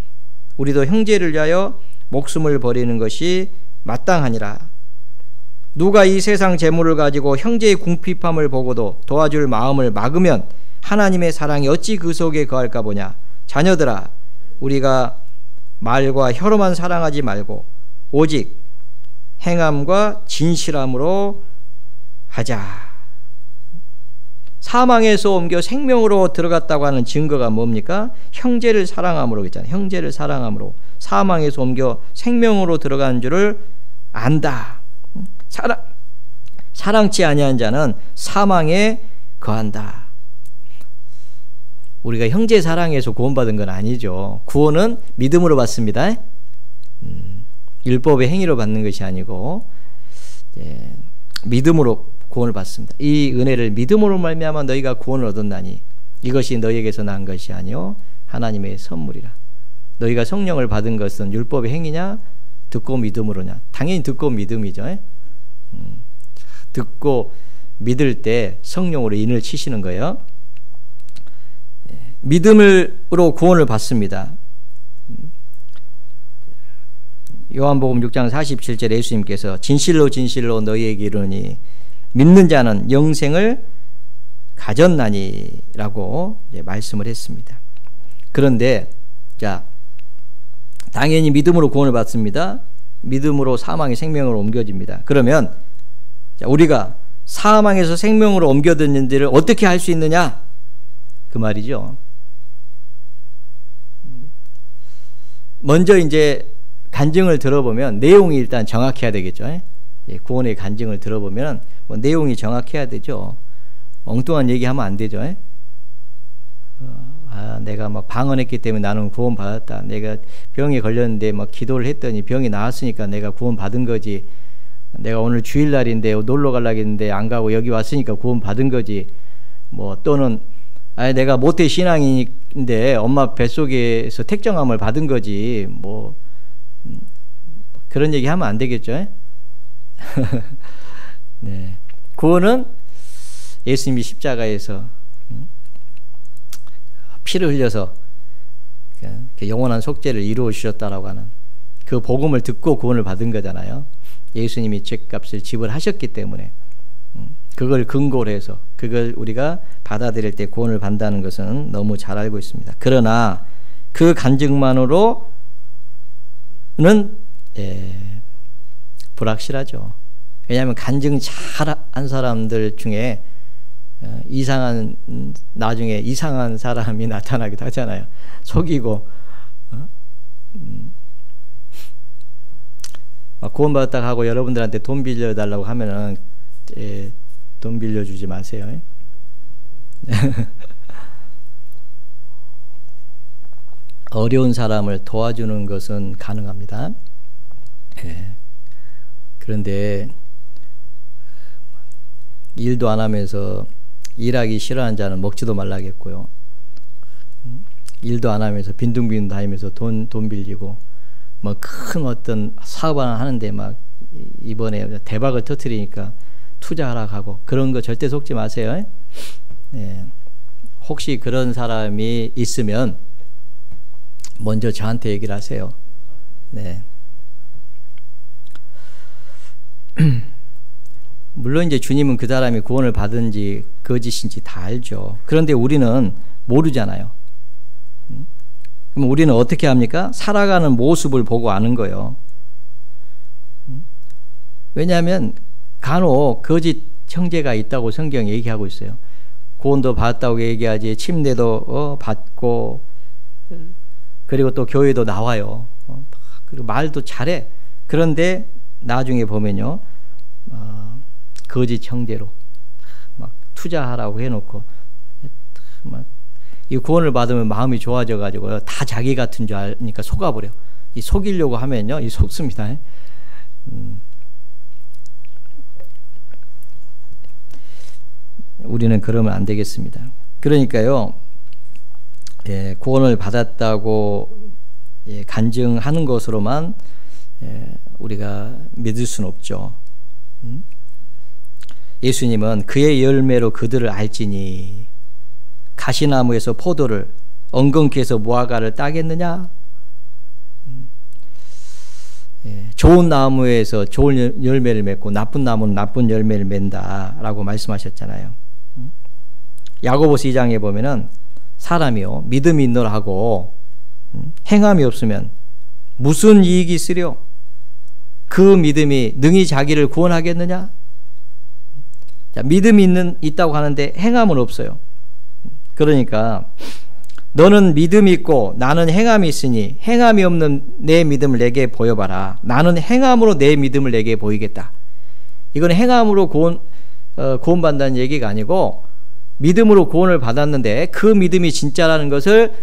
우리도 형제를 위하여 목숨을 버리는 것이 마땅하니라. 누가 이 세상 재물을 가지고 형제의 궁핍함을 보고도 도와줄 마음을 막으면 하나님의 사랑이 어찌 그 속에 거할까 보냐. 자녀들아, 우리가 말과 혀로만 사랑하지 말고 오직 행함과 진실함으로 하자. 사망에서 옮겨 생명으로 들어갔다고 하는 증거가 뭡니까? 형제를 사랑함으로 했잖아요. 형제를 사랑함으로 사망에서 옮겨 생명으로 들어간 줄을 안다. 사랑치 아니한 자는 사망에 거한다. 우리가 형제 사랑에서 구원받은 건 아니죠. 구원은 믿음으로 받습니다. 율법의 행위로 받는 것이 아니고 믿음으로 구원을 받습니다. 이 은혜를 믿음으로 말미암아 너희가 구원을 얻었나니 이것이 너희에게서 난 것이 아니요 하나님의 선물이라. 너희가 성령을 받은 것은 율법의 행위냐 듣고 믿음으로냐? 당연히 듣고 믿음이죠. 듣고 믿을 때 성령으로 인을 치시는 거예요. 믿음으로 구원을 받습니다. 요한복음 6장 47절에 예수님께서 진실로 진실로 너희에게 이르노니 믿는 자는 영생을 가졌나니 라고 말씀을 했습니다. 그런데 자, 당연히 믿음으로 구원을 받습니다. 믿음으로 사망이 생명으로 옮겨집니다. 그러면 자, 우리가 사망에서 생명으로 옮겨든 일을 어떻게 할 수 있느냐? 그 말이죠. 먼저 이제 간증을 들어보면 내용이 일단 정확해야 되겠죠. 구원의 간증을 들어보면 뭐 내용이 정확해야 되죠. 엉뚱한 얘기하면 안 되죠. 내가 막 방언했기 때문에 나는 구원 받았다. 내가 병에 걸렸는데 막 기도를 했더니 병이 나았으니까 내가 구원 받은 거지. 내가 오늘 주일날인데 놀러 가려고 했는데 안 가고 여기 왔으니까 구원 받은 거지. 뭐 또는 내가 모태 신앙인데 엄마 뱃속에서 택정함을 받은 거지. 뭐 그런 얘기 하면 안 되겠죠. 네. 구원은 예수님이 십자가에서 피를 흘려서 영원한 속죄를 이루어 주셨다라고 하는 그 복음을 듣고 구원을 받은 거잖아요. 예수님이 죄값을 지불하셨기 때문에 그걸 근거로 해서 그걸 우리가 받아들일 때 구원을 받는다는 것은 너무 잘 알고 있습니다. 그러나 그 간증만으로는 불확실하죠. 왜냐하면 간증 잘한 사람들 중에 나중에 이상한 사람이 나타나기도 하잖아요. 속이고 구원받았다고 하고 여러분들한테 돈 빌려달라고 하면은 돈 빌려주지 마세요. 어려운 사람을 도와주는 것은 가능합니다. 그런데 일도 안 하면서 일하기 싫어하는 자는 먹지도 말라겠고요. 일도 안 하면서 빈둥빈둥 다니면서 돈 빌리고 뭐 큰 어떤 사업 하나 하는데 막 이번에 대박을 터뜨리니까 투자하라고 하고 그런 거 절대 속지 마세요. 혹시 그런 사람이 있으면 먼저 저한테 얘기를 하세요. 네. 물론 이제 주님은 그 사람이 구원을 받은지 거짓인지 다 알죠. 그런데 우리는 모르잖아요. 그럼 우리는 어떻게 합니까? 살아가는 모습을 보고 아는 거예요. 왜냐하면 간혹 거짓 형제가 있다고 성경이 얘기하고 있어요. 구원도 받았다고 얘기하지 침례도 받고 그리고 또 교회도 나와요. 그리고 말도 잘해. 그런데 나중에 보면요. 거짓 형제로 막 투자하라고 해놓고 막 이 구원을 받으면 마음이 좋아져 가지고 다 자기 같은 줄 아니까 속아버려. 이 속이려고 하면요, 이 속습니다. 우리는 그러면 안 되겠습니다. 그러니까요, 구원을 받았다고 간증하는 것으로만 우리가 믿을 수는 없죠. 예수님은 그의 열매로 그들을 알지니 가시나무에서 포도를 엉겅퀴에서 무화과를 따겠느냐? 좋은 나무에서 좋은 열매를 맺고 나쁜 나무는 나쁜 열매를 맺는다라고 말씀하셨잖아요. 야고보서 2장에 보면은 사람이요 믿음이 있노라 하고 행함이 없으면 무슨 이익이 있으려? 그 믿음이 능히 자기를 구원하겠느냐? 자, 믿음이 있다고 하는데 행함은 없어요. 그러니까 너는 믿음이 있고 나는 행함이 있으니 행함이 없는 내 믿음을 내게 보여봐라. 나는 행함으로 내 믿음을 내게 보이겠다. 이건 행함으로 구원받는다는 얘기가 아니고 믿음으로 구원을 받았는데 그 믿음이 진짜라는 것을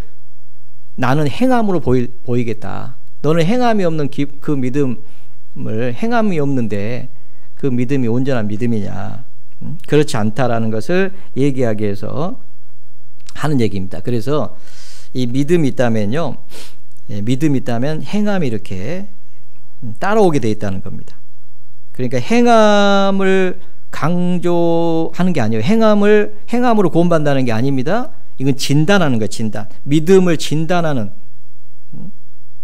나는 행함으로 보이겠다. 너는 행함이 없는 그 믿음을 행함이 없는데 그 믿음이 온전한 믿음이냐? 그렇지 않다라는 것을 얘기하기 위해서 하는 얘기입니다. 그래서 이 믿음이 있다면요, 믿음이 있다면 행함이 이렇게 따라오게 돼 있다는 겁니다. 그러니까 행함을 강조하는 게 아니에요. 행함으로 구원받는다는 게 아닙니다. 이건 진단하는 거예요. 진단. 믿음을 진단하는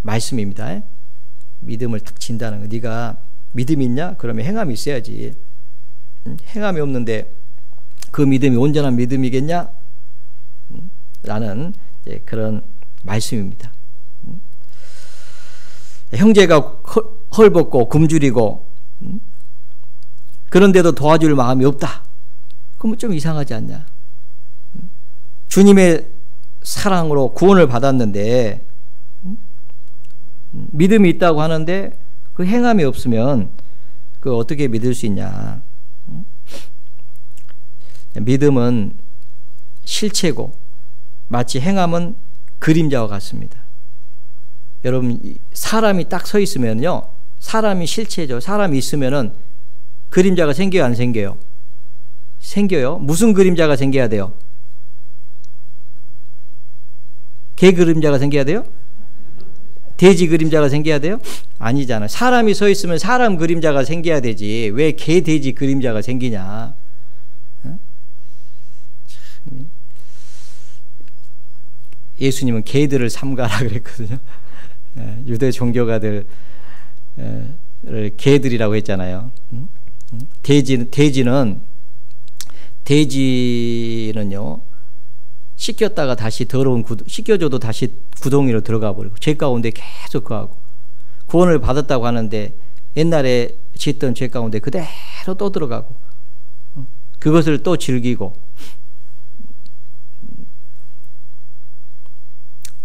말씀입니다. 믿음을 딱 진단하는 거. 네가 믿음이 있냐? 그러면 행함이 있어야지. 행함이 없는데 그 믿음이 온전한 믿음이겠냐? 라는 그런 말씀입니다. 형제가 헐벗고 굶주리고 그런데도 도와줄 마음이 없다. 그러면 좀 이상하지 않냐? 주님의 사랑으로 구원을 받았는데 믿음이 있다고 하는데 그 행함이 없으면 그 어떻게 믿을 수 있냐? 믿음은 실체고 마치 행함은 그림자와 같습니다. 여러분, 사람이 딱 서 있으면요, 사람이 실체죠. 사람이 있으면은 그림자가 생겨요, 안 생겨요? 생겨요. 무슨 그림자가 생겨야 돼요? 개 그림자가 생겨야 돼요? 돼지 그림자가 생겨야 돼요? 아니잖아요. 사람이 서 있으면 사람 그림자가 생겨야 되지. 왜 개, 돼지 그림자가 생기냐? 예수님은 개들을 삼가라 그랬거든요. 유대 종교가들을 개들이라고 했잖아요. 돼지는요, 씻겼다가 다시 씻겨줘도 다시 구덩이로 들어가 버리고 죄 가운데 계속 거하고, 구원을 받았다고 하는데 옛날에 짓던 죄 가운데 그대로 또 들어가고, 그것을 또 즐기고.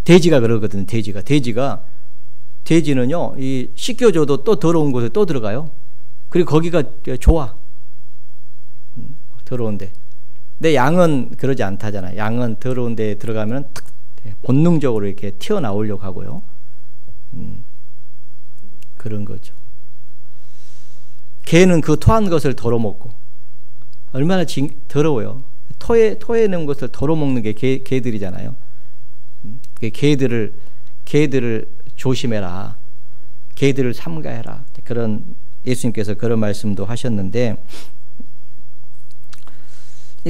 돼지가 그러거든요. 돼지는요, 이 씻겨줘도 또 더러운 곳에 또 들어가요. 그리고 거기가 좋아. 더러운데. 근데 양은 그러지 않다잖아요. 양은 더러운 데에 들어가면 본능적으로 이렇게 튀어나오려고 하고요. 그런 거죠. 개는 그 토한 것을 덜어먹고, 얼마나 더러워요. 토해 넣은 것을 덜어먹는 게 개들이잖아요. 개들을 조심해라. 개들을 삼가해라. 그런, 예수님께서 그런 말씀도 하셨는데,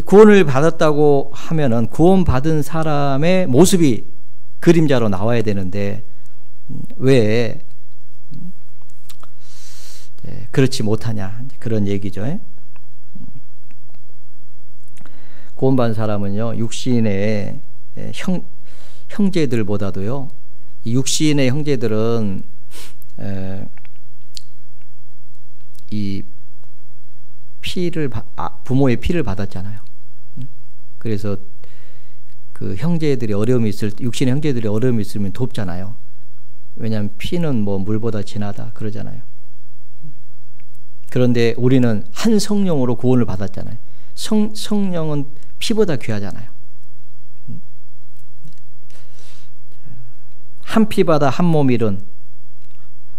구원을 받았다고 하면은 구원받은 사람의 모습이 그림자로 나와야 되는데 왜 그렇지 못하냐, 그런 얘기죠. 구원받은 사람은요, 육신의 형제들보다도요, 이 육신의 형제들은 이 부모의 피를 받았잖아요. 그래서 그 형제들이 육신의 형제들이 어려움이 있으면 돕잖아요. 왜냐하면 피는 뭐 물보다 진하다 그러잖아요. 그런데 우리는 한 성령으로 구원을 받았잖아요. 성령은 피보다 귀하잖아요. 한 피바다 한 몸 이룬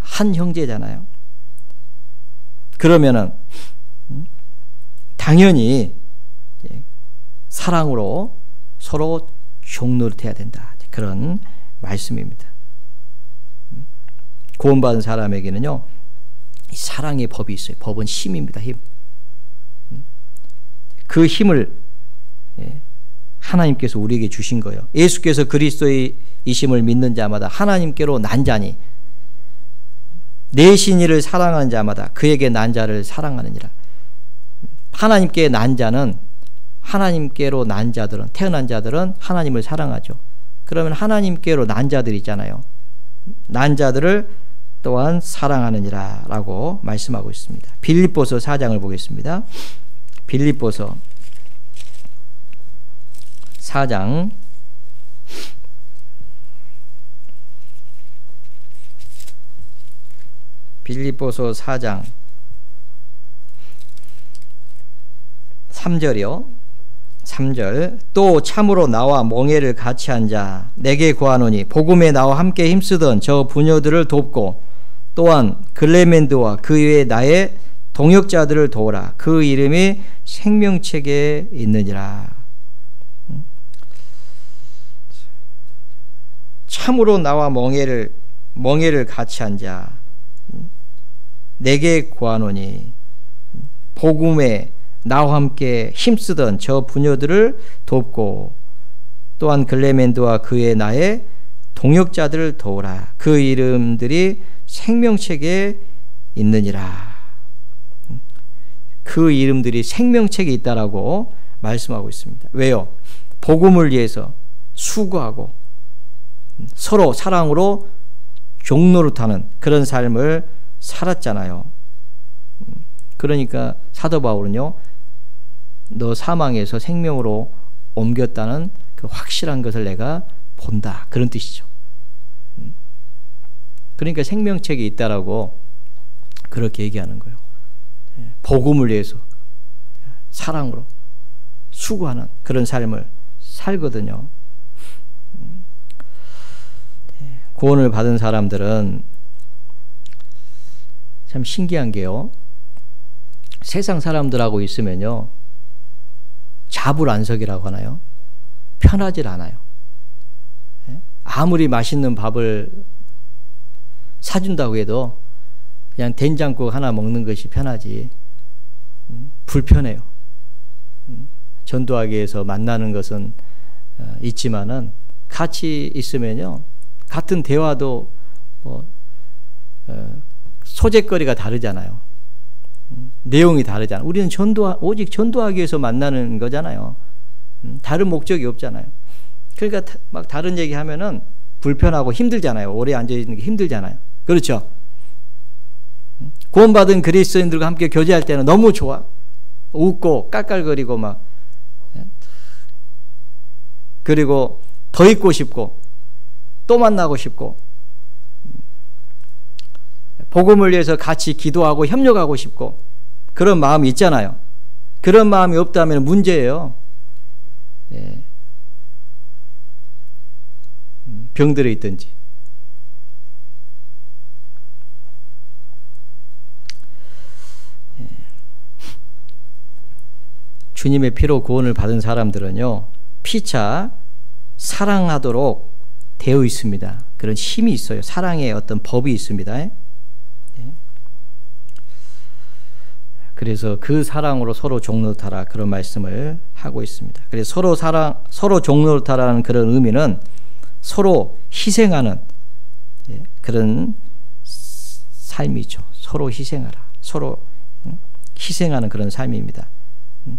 한 형제잖아요. 그러면은 당연히 사랑으로 서로 종노릇해야 된다, 그런 말씀입니다. 구원받은 사람에게는요, 이 사랑의 법이 있어요. 법은 힘입니다. 힘. 그 힘을 하나님께서 우리에게 주신 거예요. 예수께서 그리스도이심을 믿는 자마다 하나님께로 난 자니 내 신이를 사랑하는 자마다 그에게 난 자를 사랑하느니라. 하나님께 난 자는, 하나님께로 난 자들은, 태어난 자들은 하나님을 사랑하죠. 그러면 하나님께로 난 자들 있잖아요. 난 자들을 또한 사랑하느니라 라고 말씀하고 있습니다. 빌립보서 4장을 보겠습니다. 빌립보서 4장 3절이요. 3절. 또 참으로 나와 멍에를 같이 한 자 내게 구하노니 복음에 나와 함께 힘쓰던 저 부녀들을 돕고 또한 글레멘드와 그 외에 나의 동역자들을 도우라. 그 이름이 생명책에 있느니라. 참으로 나와 멍에를 같이 한 자 내게 구하노니 복음에 나와 함께 힘쓰던 저 부녀들을 돕고 또한 글레멘드와 그의 나의 동역자들을 도우라. 그 이름들이 생명책에 있느니라. 그 이름들이 생명책에 있다라고 말씀하고 있습니다. 왜요? 복음을 위해서 수고하고 서로 사랑으로 종노릇하는 그런 삶을 살았잖아요. 그러니까 사도 바울은요, 너 사망에서 생명으로 옮겼다는 그 확실한 것을 내가 본다, 그런 뜻이죠. 그러니까 생명책이 있다라고 그렇게 얘기하는 거예요. 복음을 위해서 사랑으로 수고하는 그런 삶을 살거든요. 구원을 받은 사람들은 참 신기한 게요. 세상 사람들하고 있으면요. 자불안석이라고 하나요? 편하질 않아요. 아무리 맛있는 밥을 사준다고 해도 그냥 된장국 하나 먹는 것이 편하지 불편해요. 전도하기 위해서 만나는 것은 있지만은 같이 있으면요. 같은 대화도 소재거리가 다르잖아요. 내용이 다르잖아요. 우리는 오직 전도하기 위해서 만나는 거잖아요. 다른 목적이 없잖아요. 그러니까 막 다른 얘기 하면은 불편하고 힘들잖아요. 오래 앉아있는 게 힘들잖아요. 그렇죠? 구원받은 그리스도인들과 함께 교제할 때는 너무 좋아. 웃고 깔깔거리고 막. 그리고 더 있고 싶고 또 만나고 싶고 복음을 위해서 같이 기도하고 협력하고 싶고 그런 마음이 있잖아요. 그런 마음이 없다면 문제예요. 예. 병들어 있든지. 예. 주님의 피로 구원을 받은 사람들은요. 피차 사랑하도록 되어 있습니다. 그런 힘이 있어요. 사랑의 어떤 법이 있습니다. 예. 그래서 그 사랑으로 서로 종노릇하라 그런 말씀을 하고 있습니다. 그래서 서로 종노릇하라는 그런 의미는 서로 희생하는 그런 삶이죠. 서로 희생하라. 서로 희생하는 그런 삶입니다.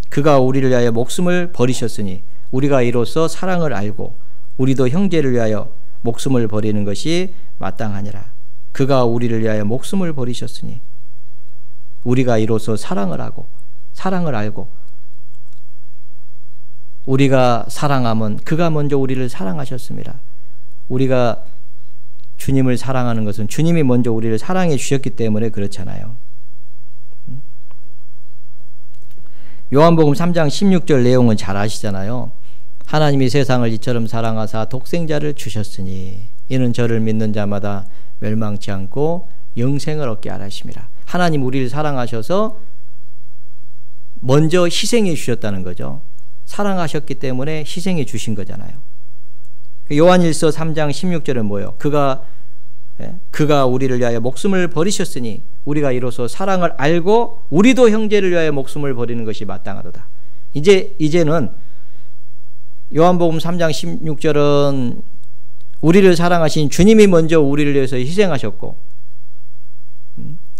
그가 우리를 위하여 목숨을 버리셨으니 우리가 이로써 사랑을 알고 우리도 형제를 위하여 목숨을 버리는 것이 마땅하니라. 그가 우리를 위하여 목숨을 버리셨으니 우리가 이로써 사랑을 알고 우리가 사랑하면 그가 먼저 우리를 사랑하셨습니다. 우리가 주님을 사랑하는 것은 주님이 먼저 우리를 사랑해 주셨기 때문에 그렇잖아요. 요한복음 3장 16절 내용은 잘 아시잖아요. 하나님이 세상을 이처럼 사랑하사 독생자를 주셨으니 이는 저를 믿는 자마다 멸망치 않고 영생을 얻게 하라 하심이라. 하나님 우리를 사랑하셔서 먼저 희생해 주셨다는 거죠. 사랑하셨기 때문에 희생해 주신 거잖아요. 요한일서 3장 16절은 뭐예요? 그가 우리를 위하여 목숨을 버리셨으니 우리가 이로써 사랑을 알고 우리도 형제를 위하여 목숨을 버리는 것이 마땅하도다. 이제는 요한복음 3장 16절은 우리를 사랑하신 주님이 먼저 우리를 위해서 희생하셨고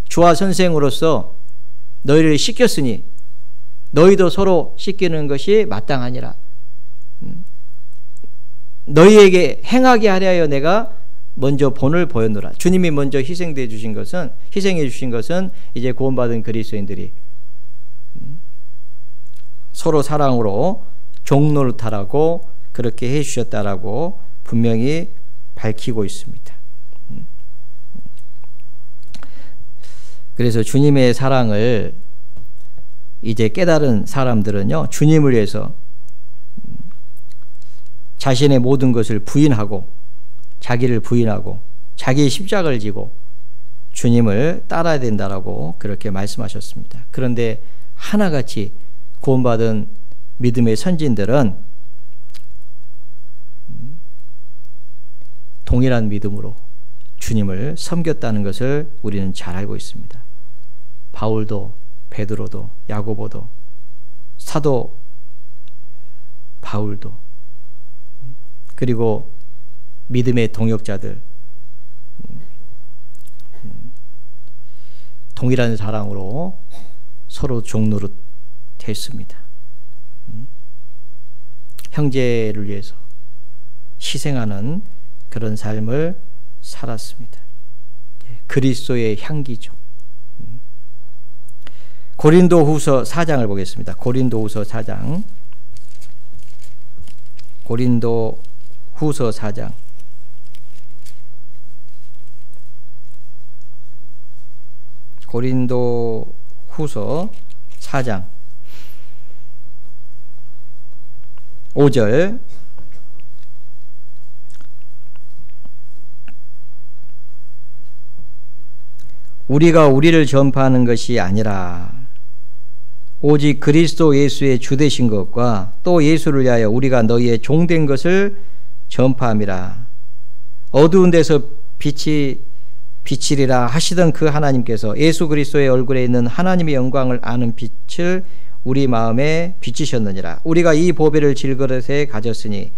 주와 선생으로서 너희를 씻겼으니 너희도 서로 씻기는 것이 마땅하니라. 너희에게 행하게 하려 내가 먼저 본을 보였노라. 주님이 먼저 희생해 주신 것은 이제 구원받은 그리스도인들이 서로 사랑으로 종노릇하라고 그렇게 해 주셨다라고 분명히 밝히고 있습니다. 그래서 주님의 사랑을 이제 깨달은 사람들은요, 주님을 위해서 자신의 모든 것을 부인하고 자기를 부인하고 자기의 십자가를 지고 주님을 따라야 된다라고 그렇게 말씀하셨습니다. 그런데 하나같이 구원받은 믿음의 선진들은 동일한 믿음으로 주님을 섬겼다는 것을 우리는 잘 알고 있습니다. 바울도 베드로도 야고보도 사도 바울도 그리고 믿음의 동역자들 동일한 사랑으로 서로 종노릇 했습니다. 형제를 위해서 희생하는 그런 삶을 살았습니다. 그리스도의 향기죠. 고린도후서 4장을 보겠습니다. 고린도후서 4장. 고린도후서 4장. 고린도후서 후서 4장 5절 우리가 우리를 전파하는 것이 아니라 오직 그리스도 예수의 주되신 것과 또 예수를 위하여 우리가 너희의 종된 것을 전파함이라. 어두운 데서 빛이 비치리라 하시던 그 하나님께서 예수 그리스도의 얼굴에 있는 하나님의 영광을 아는 빛을 우리 마음에 비치셨느니라. 우리가 이 보배를 질그릇에 가졌으니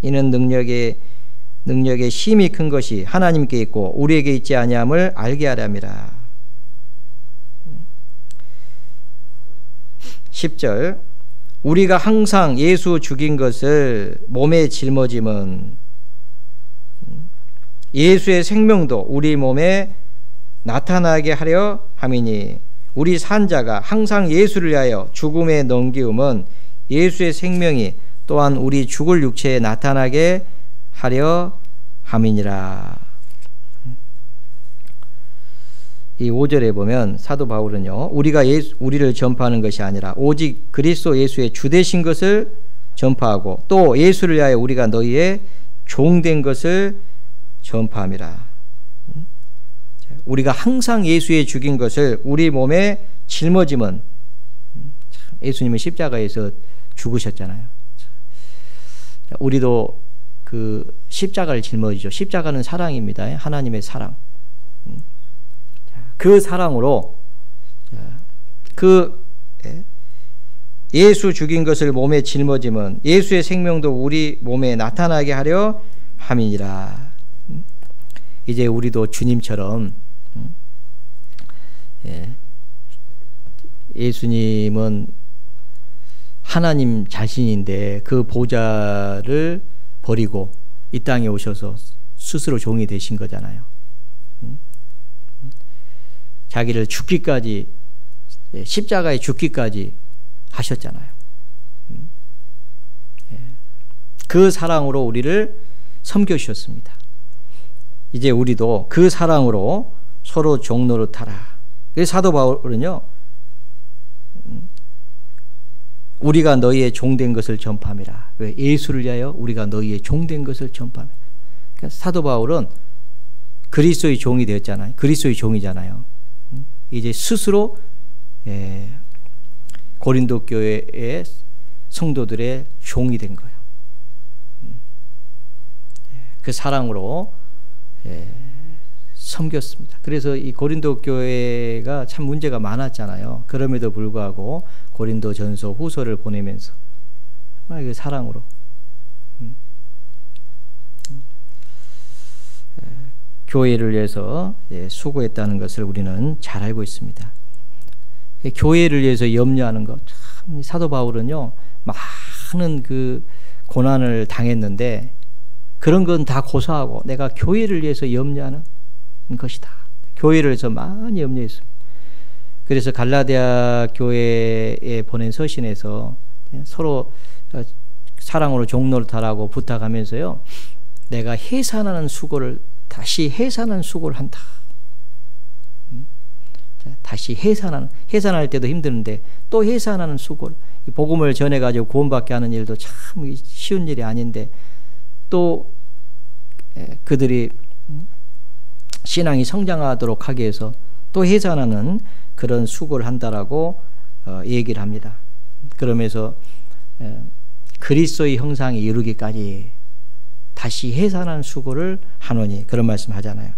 이는 능력의 힘이 큰 것이 하나님께 있고 우리에게 있지 아니함을 알게 하렵니다. 10절 우리가 항상 예수 죽인 것을 몸에 짊어짐은 예수의 생명도 우리 몸에 나타나게 하려 함이니 우리 산자가 항상 예수를 위하여 죽음에 넘기움은 예수의 생명이 또한 우리 죽을 육체에 나타나게 하려 함이니라. 이 5절에 보면 사도 바울은요, 우리가 우리를 전파하는 것이 아니라 오직 그리스도 예수의 주되신 것을 전파하고 또 예수를 위하여 우리가 너희의 종된 것을 전파함이라. 우리가 항상 예수의 죽인 것을 우리 몸에 짊어짐은, 예수님은 십자가에서 죽으셨잖아요. 우리도 그 십자가를 짊어지죠. 십자가는 사랑입니다. 하나님의 사랑. 그 사랑으로 그 예수 죽인 것을 몸에 짊어짐은 예수의 생명도 우리 몸에 나타나게 하려 함이니라. 이제 우리도 주님처럼 예수님은 하나님 자신인데 그 보좌를 버리고 이 땅에 오셔서 스스로 종이 되신 거잖아요. 자기를 죽기까지, 십자가에 죽기까지 하셨잖아요. 그 사랑으로 우리를 섬겨주셨습니다. 이제 우리도 그 사랑으로 서로 종노릇하라. 그래서 사도 바울은요, 우리가 너희의 종된 것을 전파함이라. 왜? 예수를 위하여 우리가 너희의 종된 것을 전파함이라. 그러니까 사도 바울은 그리스도의 종이 되었잖아요. 그리스도의 종이잖아요. 이제 스스로 고린도 교회의 성도들의 종이 된 거예요. 그 사랑으로 섬겼습니다. 그래서 이 고린도 교회가 참 문제가 많았잖아요. 그럼에도 불구하고 고린도 전서 후서를 보내면서 그 사랑으로 교회를 위해서 수고했다는 것을 우리는 잘 알고 있습니다. 교회를 위해서 염려하는 것, 참 사도 바울은요, 많은 그 고난을 당했는데 그런 건 다 고사하고 내가 교회를 위해서 염려하는 것이다. 교회를 위해서 많이 염려했습니다. 그래서 갈라디아 교회에 보낸 서신에서 서로 사랑으로 종노릇하라고 부탁하면서요, 내가 해산하는 수고를 다시 해산하는 수고를 한다. 다시 해산할 때도 힘드는데 또 해산하는 수고를, 복음을 전해가지고 구원받게 하는 일도 참 쉬운 일이 아닌데 또 그들이 신앙이 성장하도록 하기 위해서 또 해산하는 그런 수고를 한다라고 얘기를 합니다. 그러면서 그리스도의 형상에 이르기까지 다시 해산하는 수고를 하노니, 그런 말씀 하잖아요.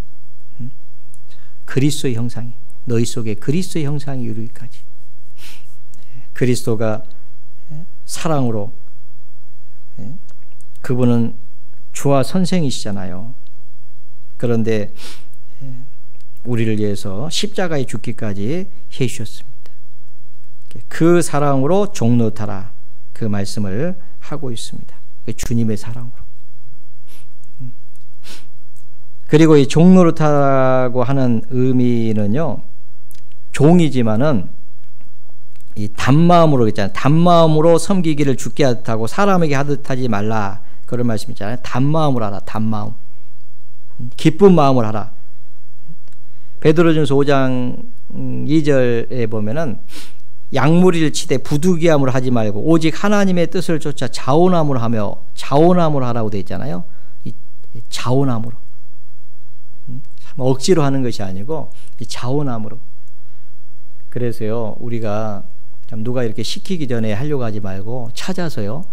그리스도의 형상이, 너희 속에 그리스도의 형상이 이르기까지. 그리스도가 사랑으로, 그분은 주와 선생이시잖아요. 그런데 우리를 위해서 십자가에 죽기까지 해주셨습니다. 그 사랑으로 종노릇하라, 그 말씀을 하고 있습니다. 주님의 사랑으로. 그리고 이 종노릇하고 하는 의미는요, 종이지만은 이 단마음으로 있잖아요. 단마음으로 섬기기를 주께 하듯하고 사람에게 하듯 하지 말라, 그런 말씀 있잖아요. 단마음으로 하라. 단마음, 기쁜 마음을 하라. 베드로전서 5장 2절에 보면은 약무리를 치되 부득이함으로 하지 말고 오직 하나님의 뜻을 쫓아 자원함으로 하며 자원함으로 하라고 되어 있잖아요. 이 자원함으로. 억지로 하는 것이 아니고 이 자원함으로. 그래서요, 우리가 참 누가 이렇게 시키기 전에 하려고 하지 말고 찾아서요,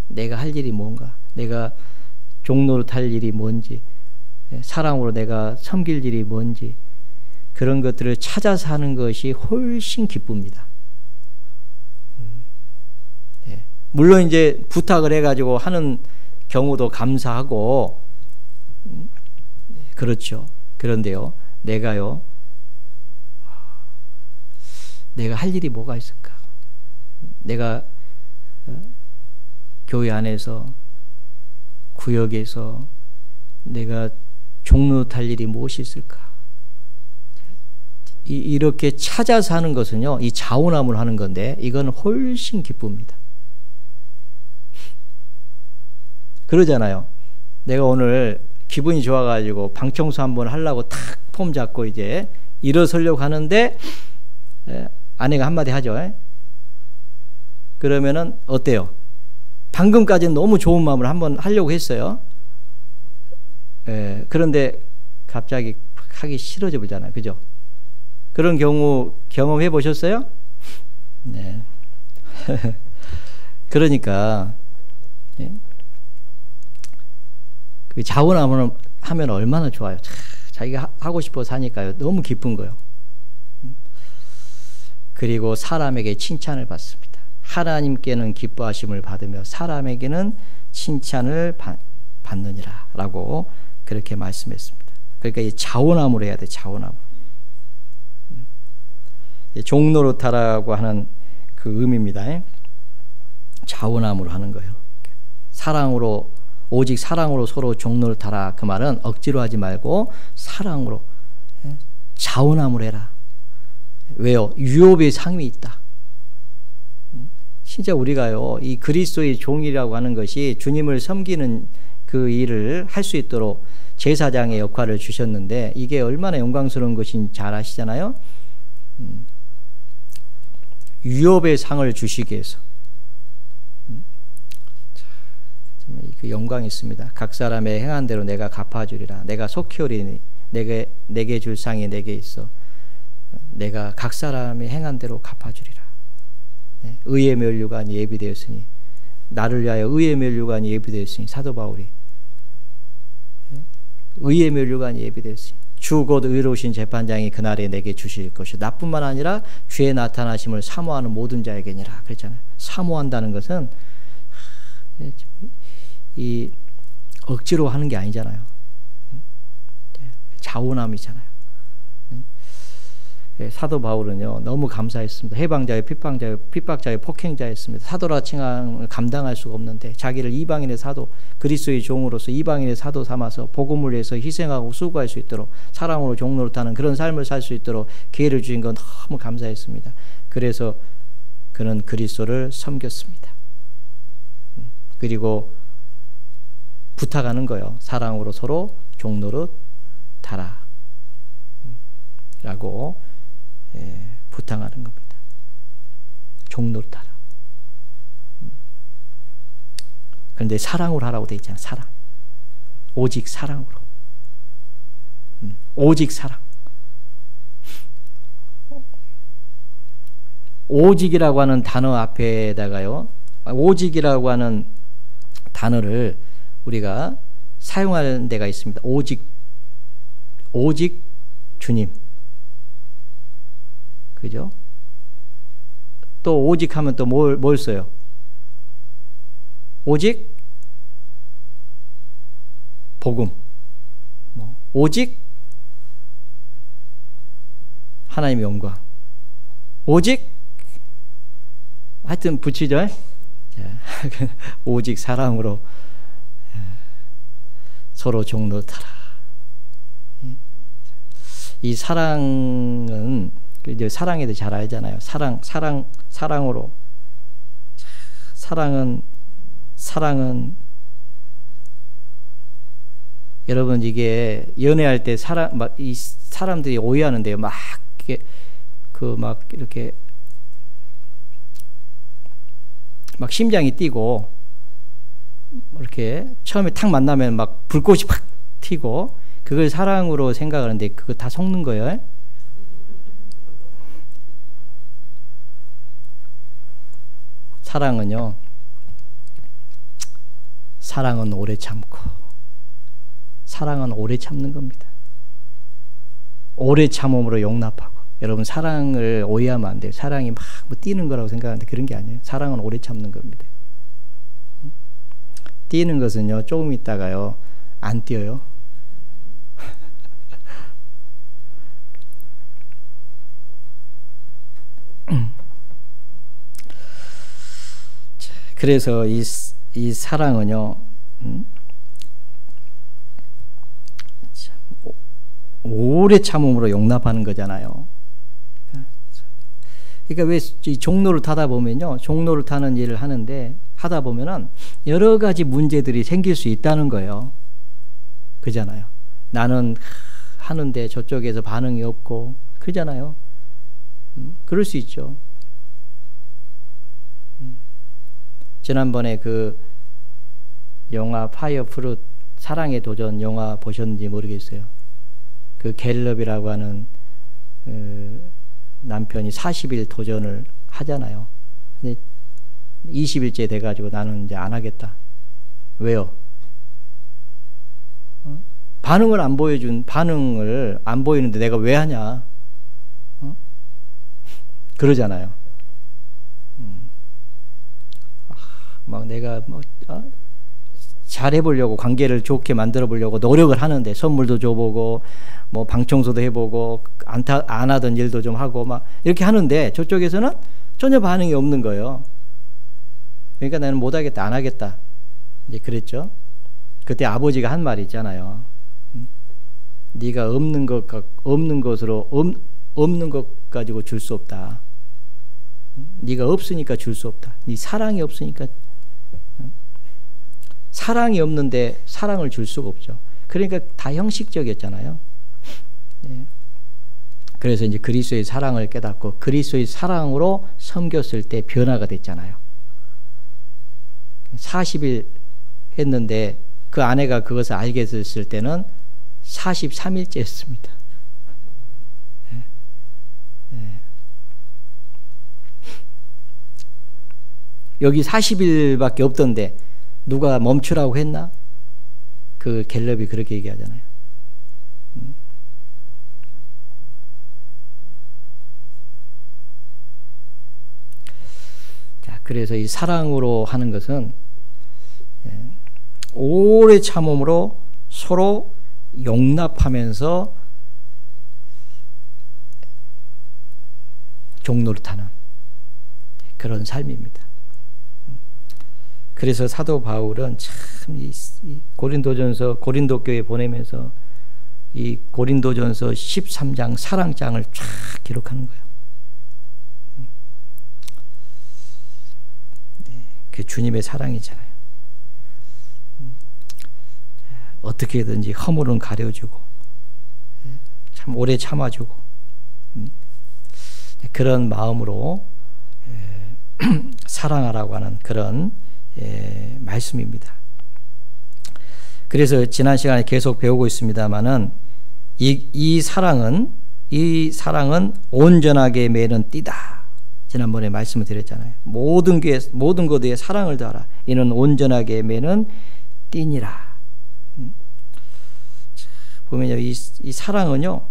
내가 할 일이 뭔가, 내가 종로를 탈 일이 뭔지, 사랑으로 내가 섬길 일이 뭔지, 그런 것들을 찾아서 하는 것이 훨씬 기쁩니다. 물론 이제 부탁을 해가지고 하는 경우도 감사하고, 그렇죠. 그런데요, 내가 할 일이 뭐가 있을까? 내가 교회 안에서, 구역에서 내가 종로 탈 일이 무엇이 있을까? 이렇게 찾아서 하는 것은요, 이 자원함을 하는 건데, 이건 훨씬 기쁩니다. 그러잖아요. 내가 오늘 기분이 좋아가지고 방청소 한번 하려고 탁 폼 잡고 이제 일어서려고 하는데, 아내가 한마디 하죠. 그러면은 어때요? 방금까지는 너무 좋은 마음으로 한번 하려고 했어요. 그런데 갑자기 하기 싫어져 보잖아요. 그죠? 그런 경우 경험해 보셨어요? 네. 그러니까 그 자원하면 얼마나 좋아요. 자기가 하고 싶어서 하니까요. 너무 기쁜 거예요. 그리고 사람에게 칭찬을 받습니다. 하나님께는 기뻐하심을 받으며 사람에게는 칭찬을 받느니라 라고 그렇게 말씀했습니다. 그러니까 이 자원함으로 해야 돼. 자원함으로. 종노릇하라고 하는 그 의미입니다. 자원함으로 하는 거예요. 사랑으로, 오직 사랑으로 서로 종노릇하라. 그 말은 억지로 하지 말고 사랑으로, 자원함으로 해라. 왜요? 유업의 상이 있다. 진짜 우리가요, 이 그리스도의 종이라고 하는 것이 주님을 섬기는 그 일을 할 수 있도록 제사장의 역할을 주셨는데, 이게 얼마나 영광스러운 것인지 잘 아시잖아요. 유업의 상을 주시기 위해서 그 영광이 있습니다. 각 사람의 행한 대로 내가 갚아주리라. 내가 속히 오리니 내게 줄 상이 내게 있어. 내가 각 사람의 행한 대로 갚아주리라. 의의 면류관이 예비되었으니, 나를 위하여 의의 면류관이 예비되었으니, 사도 바울이 의의 면류관이 예비되었으니 주 곧 의로우신 재판장이 그날에 내게 주실 것이, 나뿐만 아니라 주의 나타나심을 사모하는 모든 자에게니라 그랬잖아요. 사모한다는 것은 이 억지로 하는 게 아니잖아요. 자원함이잖아요. 사도 바울은요, 너무 감사했습니다. 해방자의 핍박자의 폭행자였습니다. 사도라 칭함을 감당할 수가 없는데 자기를 이방인의 사도, 그리스도의 종으로서 이방인의 사도 삼아서 복음을 위해서 희생하고 수고할 수 있도록, 사랑으로 종노릇하는 그런 삶을 살 수 있도록 기회를 주신 건 너무 감사했습니다. 그래서 그는 그리스도를 섬겼습니다. 그리고 부탁하는 거예요. 사랑으로 서로 종노릇하라 라고 부탁하는 겁니다. 종노릇하라. 그런데 사랑으로 하라고 되어 있잖아요. 사랑. 오직 사랑으로. 오직 사랑. 오직이라고 하는 단어 앞에다가요, 오직이라고 하는 단어를 우리가 사용하는 데가 있습니다. 오직 주님. 그죠? 또 오직 하면 또 뭘 써요? 오직 복음. 오직 하나님의 영광. 오직 하여튼 붙이죠. 오직 사랑으로 서로 종노릇하라. 이 사랑은 이제 사랑에 대해 잘 알잖아요. 사랑으로. 사랑은 여러분, 이게 연애할 때 이 사람들이 오해하는데요. 막 이렇게 그 막 이렇게 막 심장이 뛰고 이렇게 처음에 탁 만나면 막 불꽃이 팍 튀고 그걸 사랑으로 생각하는데 그거 다 속는 거예요. 사랑은요, 사랑은 오래 참고, 사랑은 오래 참는 겁니다. 오래 참음으로 용납하고. 여러분, 사랑을 오해하면 안 돼요. 사랑이 막 뭐 뛰는 거라고 생각하는데 그런 게 아니에요. 사랑은 오래 참는 겁니다. 뛰는 것은요, 조금 있다가요, 안 뛰어요. 그래서 이 사랑은요, 오래 참음으로 용납하는 거잖아요. 그러니까 왜 이 종로를 타다 보면요, 종로를 타는 일을 하는데 하다 보면은 여러 가지 문제들이 생길 수 있다는 거예요. 그잖아요. 나는 하는데 저쪽에서 반응이 없고 그러잖아요. 그럴 수 있죠. 지난번에 그 영화 파이어 프루트 사랑의 도전 영화 보셨는지 모르겠어요. 그 갤럽이라고 하는 남편이 40일 도전을 하잖아요. 근데 20일째 돼가지고 나는 이제 안 하겠다. 왜요? 반응을 안 보이는데 내가 왜 하냐? 그러잖아요. 막 내가 뭐 잘해보려고, 관계를 좋게 만들어 보려고 노력을 하는데 선물도 줘보고 뭐 방청소도 해보고 안 하던 일도 좀 하고 막 이렇게 하는데 저쪽에서는 전혀 반응이 없는 거예요. 그러니까 나는 못하겠다, 안 하겠다, 이제 그랬죠. 그때 아버지가 한 말이 있잖아요. 네가 없는 것 가지고 줄 수 없다. 네가 없으니까 줄 수 없다. 네 사랑이 없으니까. 사랑이 없는데 사랑을 줄 수가 없죠. 그러니까 다 형식적이었잖아요. 네. 그래서 이제 그리스도의 사랑을 깨닫고 그리스도의 사랑으로 섬겼을 때 변화가 됐잖아요. 40일 했는데 그 아내가 그것을 알게 됐을 때는 43일째였습니다. 네. 네. 여기 40일밖에 없던데 누가 멈추라고 했나? 그 갤럽이 그렇게 얘기하잖아요. 자, 그래서 이 사랑으로 하는 것은 오래 참음으로 서로 용납하면서 종노릇하는 그런 삶입니다. 그래서 사도 바울은 참 이 고린도전서 고린도 교회 보내면서 이 고린도전서 13장 사랑장을 쫙 기록하는 거예요. 네, 그 주님의 사랑이잖아요. 어떻게든지 허물은 가려주고 참 오래 참아주고 그런 마음으로 사랑하라고 하는 그런 말씀입니다. 그래서 지난 시간에 계속 배우고 있습니다만은 이 사랑은 온전하게 매는 띠다. 지난번에 말씀을 드렸잖아요. 모든 것에 사랑을 더하라. 이는 온전하게 매는 띠니라. 보면요, 이 사랑은요,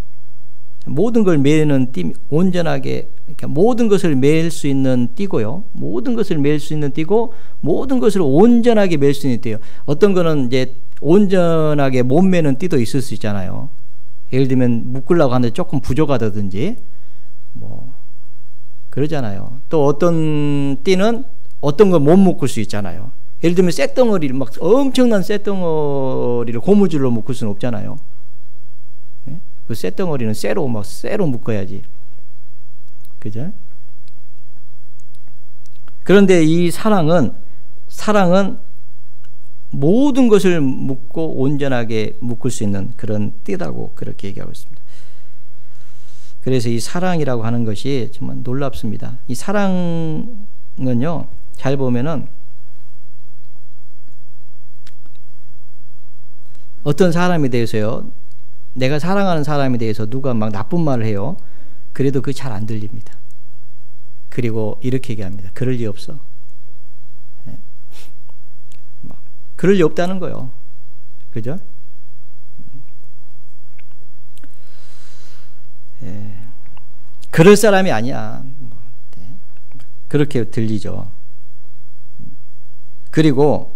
모든 걸 매는 띠, 온전하게, 그러니까 모든 것을 매일 수 있는 띠고요. 모든 것을 매일 수 있는 띠고, 모든 것을 온전하게 매일 수 있는 띠예요. 어떤 거는 이제 온전하게 못 매는 띠도 있을 수 있잖아요. 예를 들면 묶으려고 하는데 조금 부족하다든지, 뭐 그러잖아요. 또 어떤 띠는 어떤 걸 못 묶을 수 있잖아요. 예를 들면 쇳덩어리를 막 엄청난 쇳덩어리를 고무줄로 묶을 수는 없잖아요. 그 쇳덩어리는 쇠로 묶어야지. 그죠? 그런데 이 사랑은 모든 것을 묶고 온전하게 묶을 수 있는 그런 띠라고 그렇게 얘기하고 있습니다. 그래서 이 사랑이라고 하는 것이 정말 놀랍습니다. 이 사랑은요, 잘 보면은 어떤 사람에 대해서요, 내가 사랑하는 사람에 대해서 누가 막 나쁜 말을 해요. 그래도 그게 잘 안 들립니다. 그리고 이렇게 얘기합니다. 그럴 리 없어. 그럴 리 없다는 거예요. 그죠? 그럴 사람이 아니야. 그렇게 들리죠. 그리고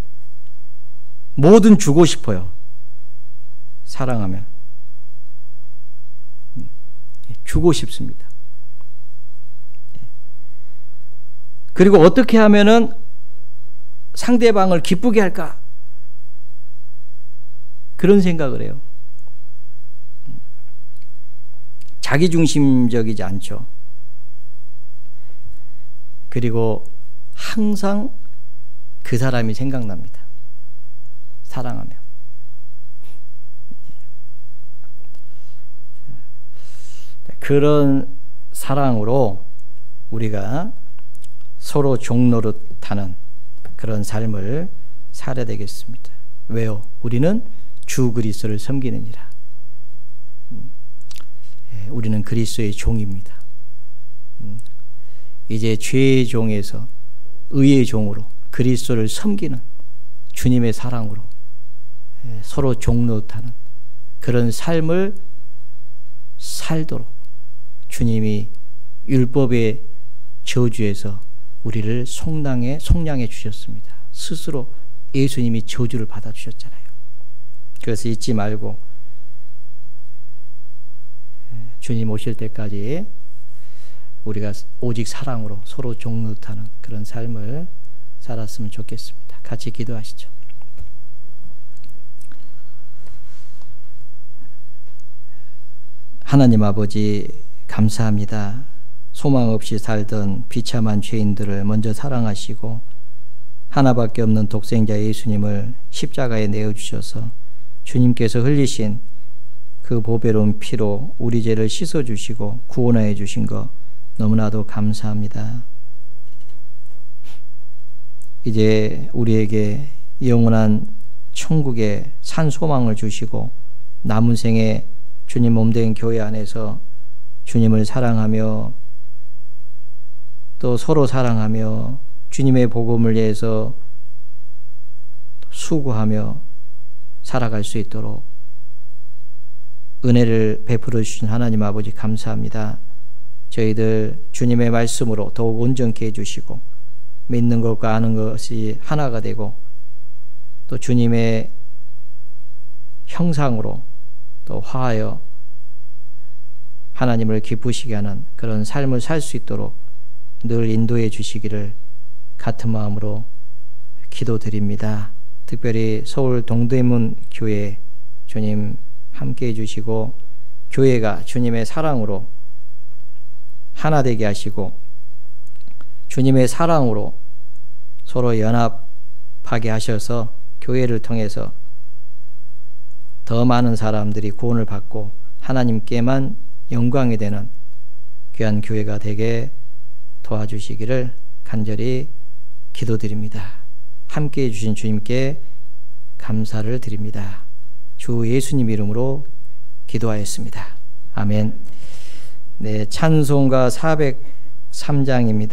뭐든 주고 싶어요. 사랑하면. 주고 싶습니다. 그리고 어떻게 하면은 상대방을 기쁘게 할까? 그런 생각을 해요. 자기중심적이지 않죠. 그리고 항상 그 사람이 생각납니다. 사랑하면. 그런 사랑으로 우리가 서로 종노릇하는 그런 삶을 살아야 되겠습니다. 왜요? 우리는 주 그리스도를 섬기느니라. 우리는 그리스도의 종입니다. 이제 죄의 종에서 의의 종으로 그리스도를 섬기는 주님의 사랑으로 서로 종노릇하는 그런 삶을 살도록 주님이 율법의 저주에서 우리를 속량해 주셨습니다. 스스로 예수님이 저주를 받아주셨잖아요. 그래서 잊지 말고 주님 오실 때까지 우리가 오직 사랑으로 서로 종노릇하는 그런 삶을 살았으면 좋겠습니다. 같이 기도하시죠. 하나님 아버지 감사합니다. 소망 없이 살던 비참한 죄인들을 먼저 사랑하시고 하나밖에 없는 독생자 예수님을 십자가에 내어주셔서 주님께서 흘리신 그 보배로운 피로 우리 죄를 씻어주시고 구원하여 주신 것 너무나도 감사합니다. 이제 우리에게 영원한 천국의 산 소망을 주시고 남은 생에 주님 몸된 교회 안에서 주님을 사랑하며 또 서로 사랑하며 주님의 복음을 위해서 수고하며 살아갈 수 있도록 은혜를 베풀어 주신 하나님 아버지 감사합니다. 저희들 주님의 말씀으로 더욱 온전케 해주시고 믿는 것과 아는 것이 하나가 되고 또 주님의 형상으로 또 화하여 하나님을 기쁘시게 하는 그런 삶을 살 수 있도록 늘 인도해 주시기를 같은 마음으로 기도드립니다. 특별히 서울 동대문 교회 주님 함께 해주시고 교회가 주님의 사랑으로 하나 되게 하시고 주님의 사랑으로 서로 연합하게 하셔서 교회를 통해서 더 많은 사람들이 구원을 받고 하나님께만 영광이 되는 귀한 교회가 되게 도와주시기를 간절히 기도드립니다. 함께해 주신 주님께 감사를 드립니다. 주 예수님 이름으로 기도하였습니다. 아멘. 네, 찬송가 403장입니다.